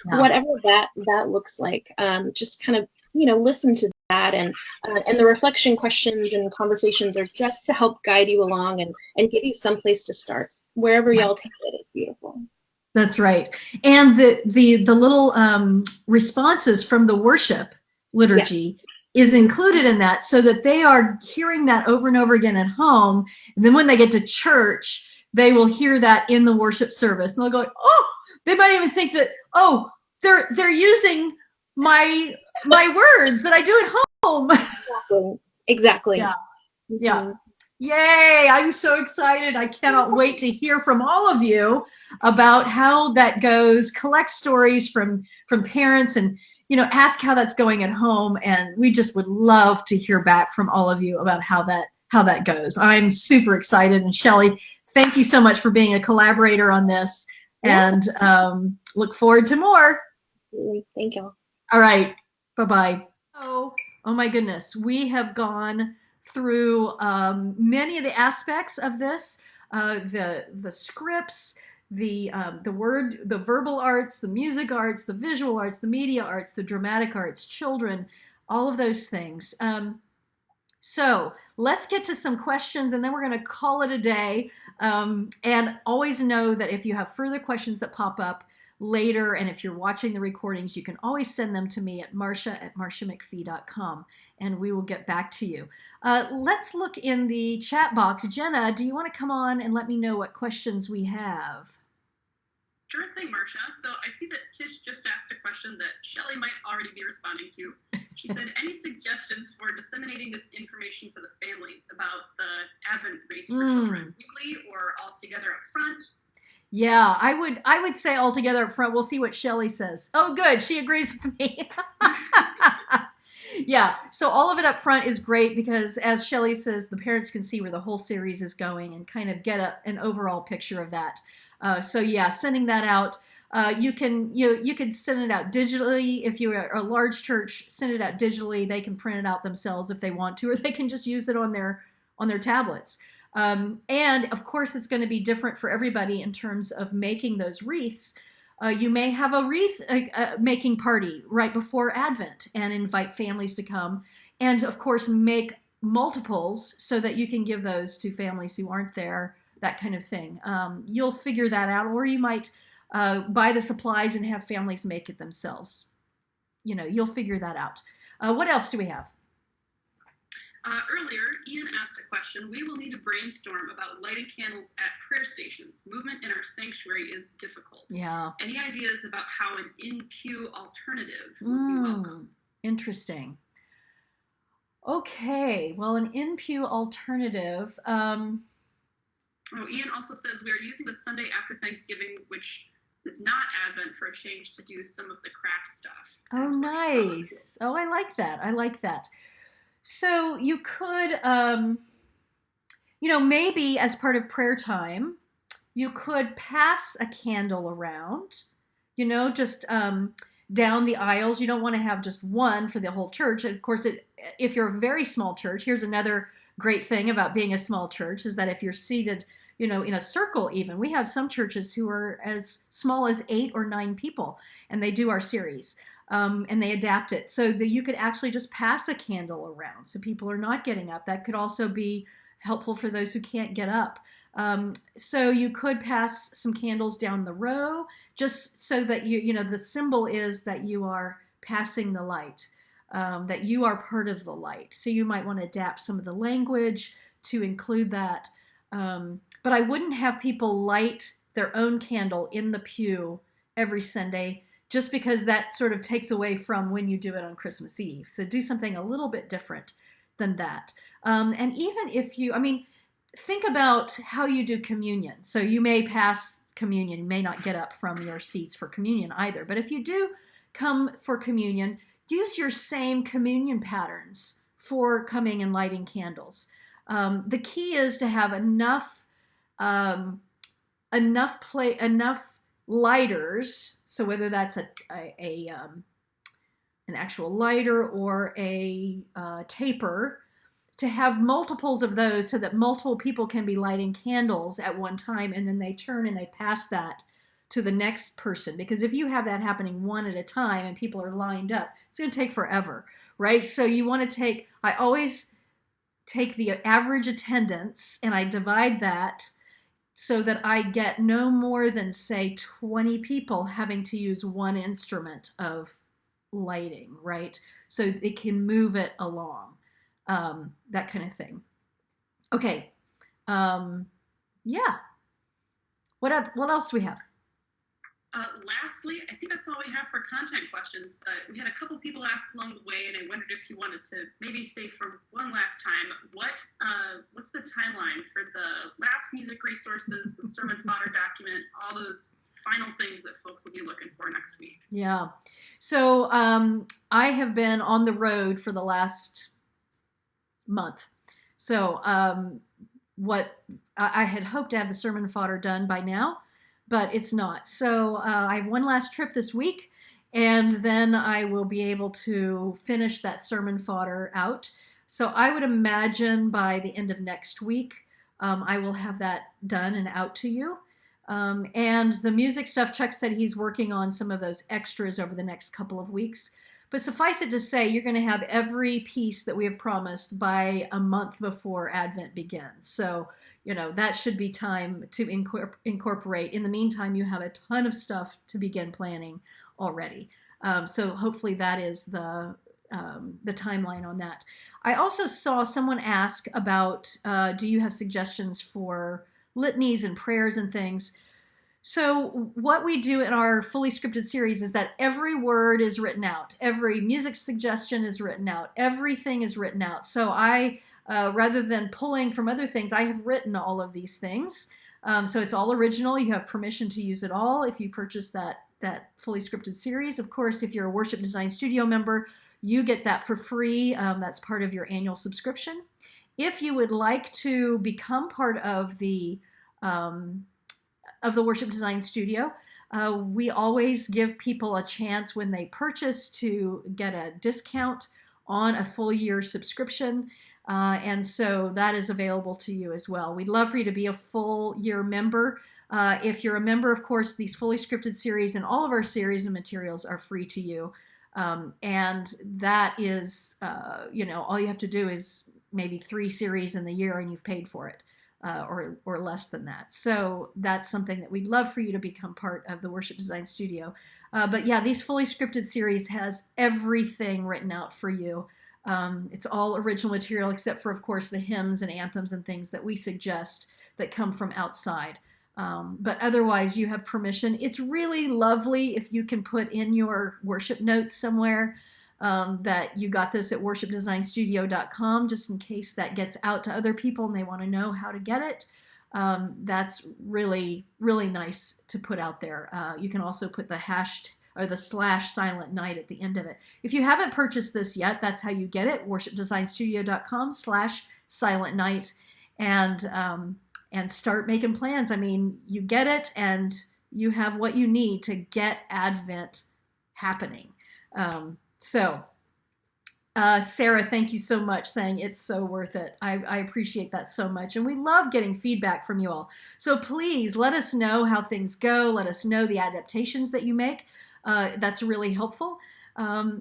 Whatever that looks like. Just kind of, listen to that. And the reflection questions and conversations are just to help guide you along and give you some place to start. Wherever y'all take it is beautiful. That's right. And the little responses from the worship liturgy is included in that so that they are hearing that over and over again at home. And then when they get to church, they will hear that in the worship service. And they'll go, they might even think that, they're using my words that I do at home. Exactly. Yeah. Mm-hmm. Yay, I'm so excited. I cannot wait to hear from all of you about how that goes. Collect stories from parents and, ask how that's going at home. And we just would love to hear back from all of you about how that goes. I'm super excited. And Shelley, thank you so much for being a collaborator on this and look forward to more. Thank you. All right. Bye-bye. Oh my goodness. We have gone through many of the aspects of this, the scripts, the verbal arts, the music arts, the visual arts, the media arts, the dramatic arts, children, all of those things. So let's get to some questions and then we're going to call it a day. And always know that if you have further questions that pop up later, and if you're watching the recordings, you can always send them to me at marcia@marciamcfee.com and we will get back to you. Let's look in the chat box. Jenna, do you want to come on and let me know what questions we have? Sure thing, Marcia. So I see that Tish just asked a question that Shelley might already be responding to. She said, any suggestions for disseminating this information to the families about the Advent wreaths for children, weekly or all together up front? Yeah, I would say all together up front. We'll see what Shelley says. Oh, good. She agrees with me. Yeah, so all of it up front is great because, as Shelley says, the parents can see where the whole series is going and kind of get an overall picture of that. So yeah, sending that out. You can send it out digitally. If you're a large church, send it out digitally. They can print it out themselves if they want to, or they can just use it on their tablets. And of course, it's going to be different for everybody in terms of making those wreaths. You may have a wreath making party right before Advent and invite families to come. And of course, make multiples so that you can give those to families who aren't there, that kind of thing. You'll figure that out, or you might buy the supplies and have families make it themselves. You'll figure that out. What else do we have? Earlier, Ian asked a question. We will need to brainstorm about lighting candles at prayer stations. Movement in our sanctuary is difficult. Yeah. Any ideas about how an in-pew alternative would be welcome? Interesting. Okay. Well, an in-pew alternative. Ian also says we are using the Sunday after Thanksgiving, which is not Advent, for a change to do some of the craft stuff. Oh, nice. Oh, I like that. So you could, maybe as part of prayer time, you could pass a candle around, just down the aisles. You don't want to have just one for the whole church. And of course, if you're a very small church, here's another great thing about being a small church is that if you're seated, in a circle even, we have some churches who are as small as 8 or 9 people, and they do our series. and they adapt it so that you could actually just pass a candle around so people are not getting up. That could also be helpful for those who can't get up. So you could pass some candles down the row just so that the symbol is that you are passing the light, that you are part of the light. So you might want to adapt some of the language to include that. But I wouldn't have people light their own candle in the pew every Sunday, just because that sort of takes away from when you do it on Christmas Eve. So do something a little bit different than that. And even if think about how you do communion. So you may pass communion, you may not get up from your seats for communion either. But if you do come for communion, use your same communion patterns for coming and lighting candles. The key is to have enough lighters. So whether that's an actual lighter or a taper, to have multiples of those so that multiple people can be lighting candles at one time, and then they turn and they pass that to the next person. Because if you have that happening one at a time and people are lined up, it's going to take forever, right? So you want to I always take the average attendance and I divide that so that I get no more than, say, 20 people having to use one instrument of lighting, right? So it can move it along, that kind of thing. Okay. Yeah. What else do we have? Lastly, I think that's all we have for content questions. We had a couple people ask along the way, and I wondered if you wanted to maybe say for one last time, what's the timeline for the last music resources, the sermon fodder document, all those final things that folks will be looking for next week? Yeah. So I have been on the road for the last month. So what I had hoped to have the sermon fodder done by now, but it's not. So I have one last trip this week, and then I will be able to finish that sermon fodder out. So I would imagine by the end of next week, I will have that done and out to you. And the music stuff, Chuck said he's working on some of those extras over the next couple of weeks. But suffice it to say, you're going to have every piece that we have promised by a month before Advent begins. So, that should be time to incorporate. In the meantime, you have a ton of stuff to begin planning already. So hopefully that is the timeline on that. I also saw someone ask about, do you have suggestions for litanies and prayers and things? So what we do in our fully scripted series is that every word is written out. Every music suggestion is written out. Everything is written out. So I, rather than pulling from other things, I have written all of these things. So it's all original. You have permission to use it all if you purchase that fully scripted series. Of course, if you're a Worship Design Studio member, you get that for free. That's part of your annual subscription. If you would like to become part of the Worship Design Studio, we always give people a chance when they purchase to get a discount on a full year subscription. And so that is available to you as well. We'd love for you to be a full year member. If you're a member, of course, these fully scripted series and all of our series of materials are free to you. And that is, all you have to do is maybe 3 series in the year and you've paid for it, or less than that. So that's something that we'd love for you to become part of the Worship Design Studio. But yeah, these fully scripted series has everything written out for you. It's all original material except for, of course, the hymns and anthems and things that we suggest that come from outside. But otherwise, you have permission. It's really lovely if you can put in your worship notes somewhere that you got this at worshipdesignstudio.com, just in case that gets out to other people and they want to know how to get it. That's really, really nice to put out there. You can also put the /silent night at the end of it. If you haven't purchased this yet, that's how you get it, worshipdesignstudio.com/silent night, and start making plans. I mean, you get it and you have what you need to get Advent happening. Sarah, thank you so much, saying it's so worth it. I appreciate that so much. And we love getting feedback from you all. So please let us know how things go. Let us know the adaptations that you make. That's really helpful.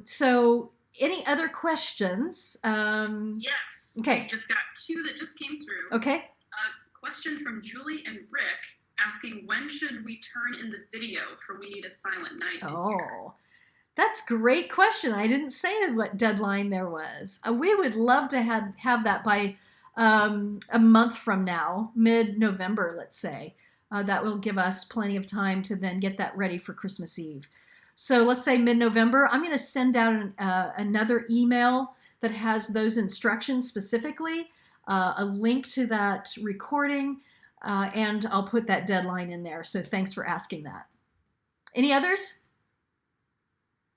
So any other questions? Yes. Okay. We just got 2 that just came through. Okay. A question from Julie and Rick asking, when should we turn in the video for We Need a Silent Night? Oh, that's a great question. I didn't say what deadline there was. We would love to have that by a month from now, mid-November, let's say. That will give us plenty of time to then get that ready for Christmas Eve. So let's say mid-November. I'm going to send out another email that has those instructions specifically, a link to that recording, and I'll put that deadline in there. So thanks for asking that. Any others?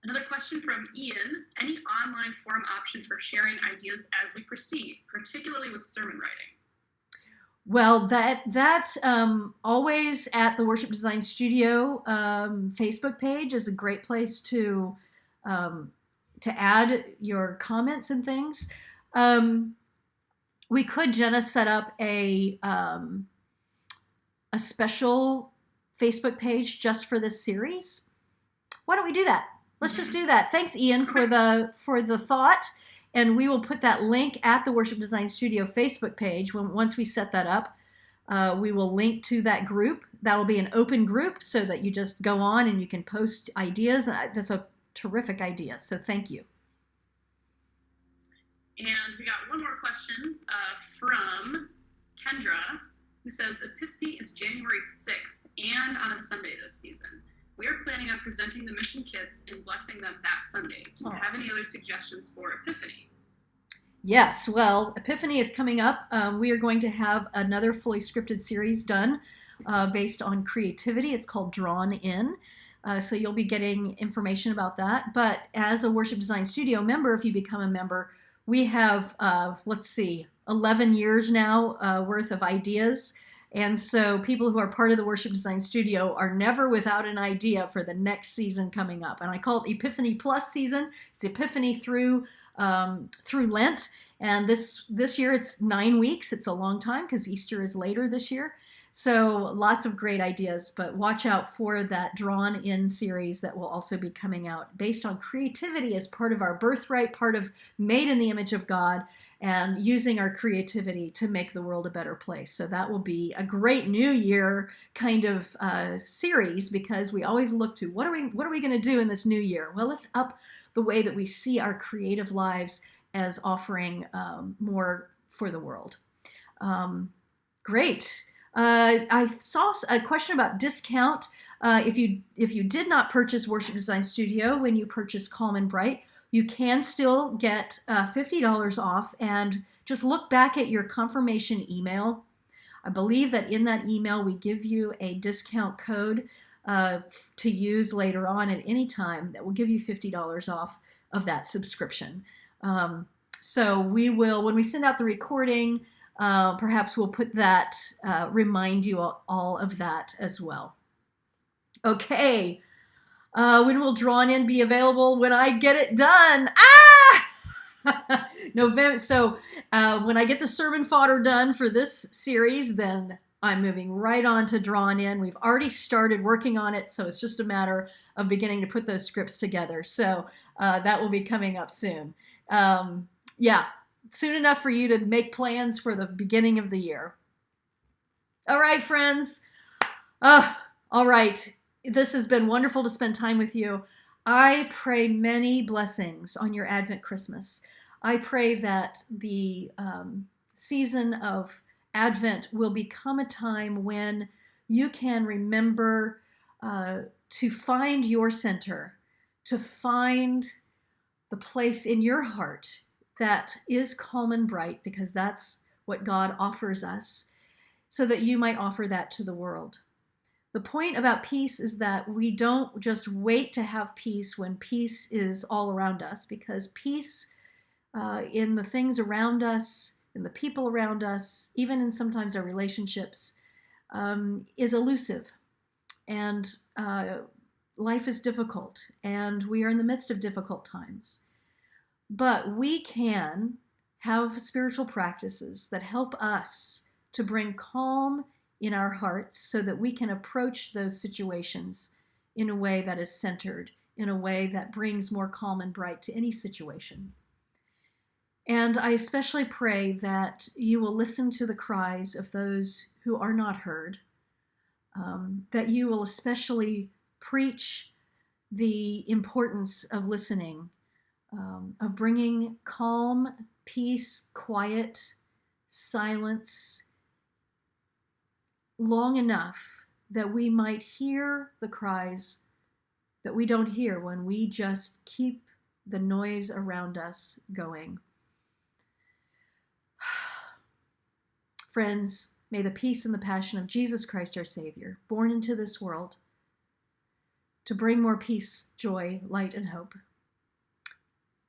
Another question from Ian. Any online forum option for sharing ideas as we proceed, particularly with sermon writing? Well, that always at the Worship Design Studio Facebook page is a great place to add your comments and things. We could, Jenna, set up a special Facebook page just for this series. Why don't we do that? Let's just do that. Thanks, Ian, for the thought. And we will put that link at the Worship Design Studio Facebook page. Once we set that up, we will link to that group. That will be an open group so that you just go on and you can post ideas. That's a terrific idea. So thank you. And we got one more question from Kendra, who says, Epiphany is January 6th and on a Sunday this season. We are planning on presenting the mission kits and blessing them that Sunday. Do you have any other suggestions for Epiphany? Yes, well, Epiphany is coming up. We are going to have another fully scripted series done based on creativity. It's called Drawn In. So you'll be getting information about that. But as a Worship Design Studio member, if you become a member, we have, 11 years now worth of ideas. And so people who are part of the Worship Design Studio are never without an idea for the next season coming up. And I call it Epiphany Plus season. It's Epiphany through Lent. And this year it's 9 weeks. It's a long time because Easter is later this year. So lots of great ideas, but watch out for that Drawn In series that will also be coming out based on creativity as part of our birthright, part of made in the image of God, and using our creativity to make the world a better place. So that will be a great New Year kind of series, because we always look to what are we going to do in this new year? Well, let's up the way that we see our creative lives as offering more for the world. Great. I saw a question about discount. If you did not purchase Worship Design Studio when you purchase Calm and Bright, you can still get $50 off, and just look back at your confirmation email. I believe that in that email we give you a discount code to use later on at any time that will give you $50 off of that subscription. So we will, when we send out the recording, perhaps we'll put that, remind you all of that as well. Okay. When will Drawn In be available? When I get it done. November. So when I get the sermon fodder done for this series, then I'm moving right on to Drawn In. We've already started working on it, so it's just a matter of beginning to put those scripts together. So that will be coming up soon. Yeah. Soon enough for you to make plans for the beginning of the year. All right, friends. All right. This has been wonderful to spend time with you. I pray many blessings on your Advent Christmas. I pray that the season of Advent will become a time when you can remember to find your center, to find the place in your heart that is calm and bright, because that's what God offers us, so that you might offer that to the world. The point about peace is that we don't just wait to have peace when peace is all around us, because peace in the things around us, in the people around us, even in sometimes our relationships, is elusive. And life is difficult, and we are in the midst of difficult times. But we can have spiritual practices that help us to bring calm in our hearts so that we can approach those situations in a way that is centered in a way that brings more calm and bright to any situation. And I especially pray that you will listen to the cries of those who are not heard, that you will especially preach the importance of listening, of bringing calm, peace, quiet, silence long enough that we might hear the cries that we don't hear when we just keep the noise around us going. Friends, may the peace and the passion of Jesus Christ our Savior, born into this world to bring more peace, joy, light, and hope,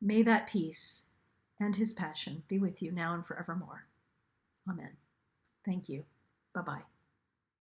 may that peace and his passion be with you now and forevermore. Amen. Thank you. Bye-bye.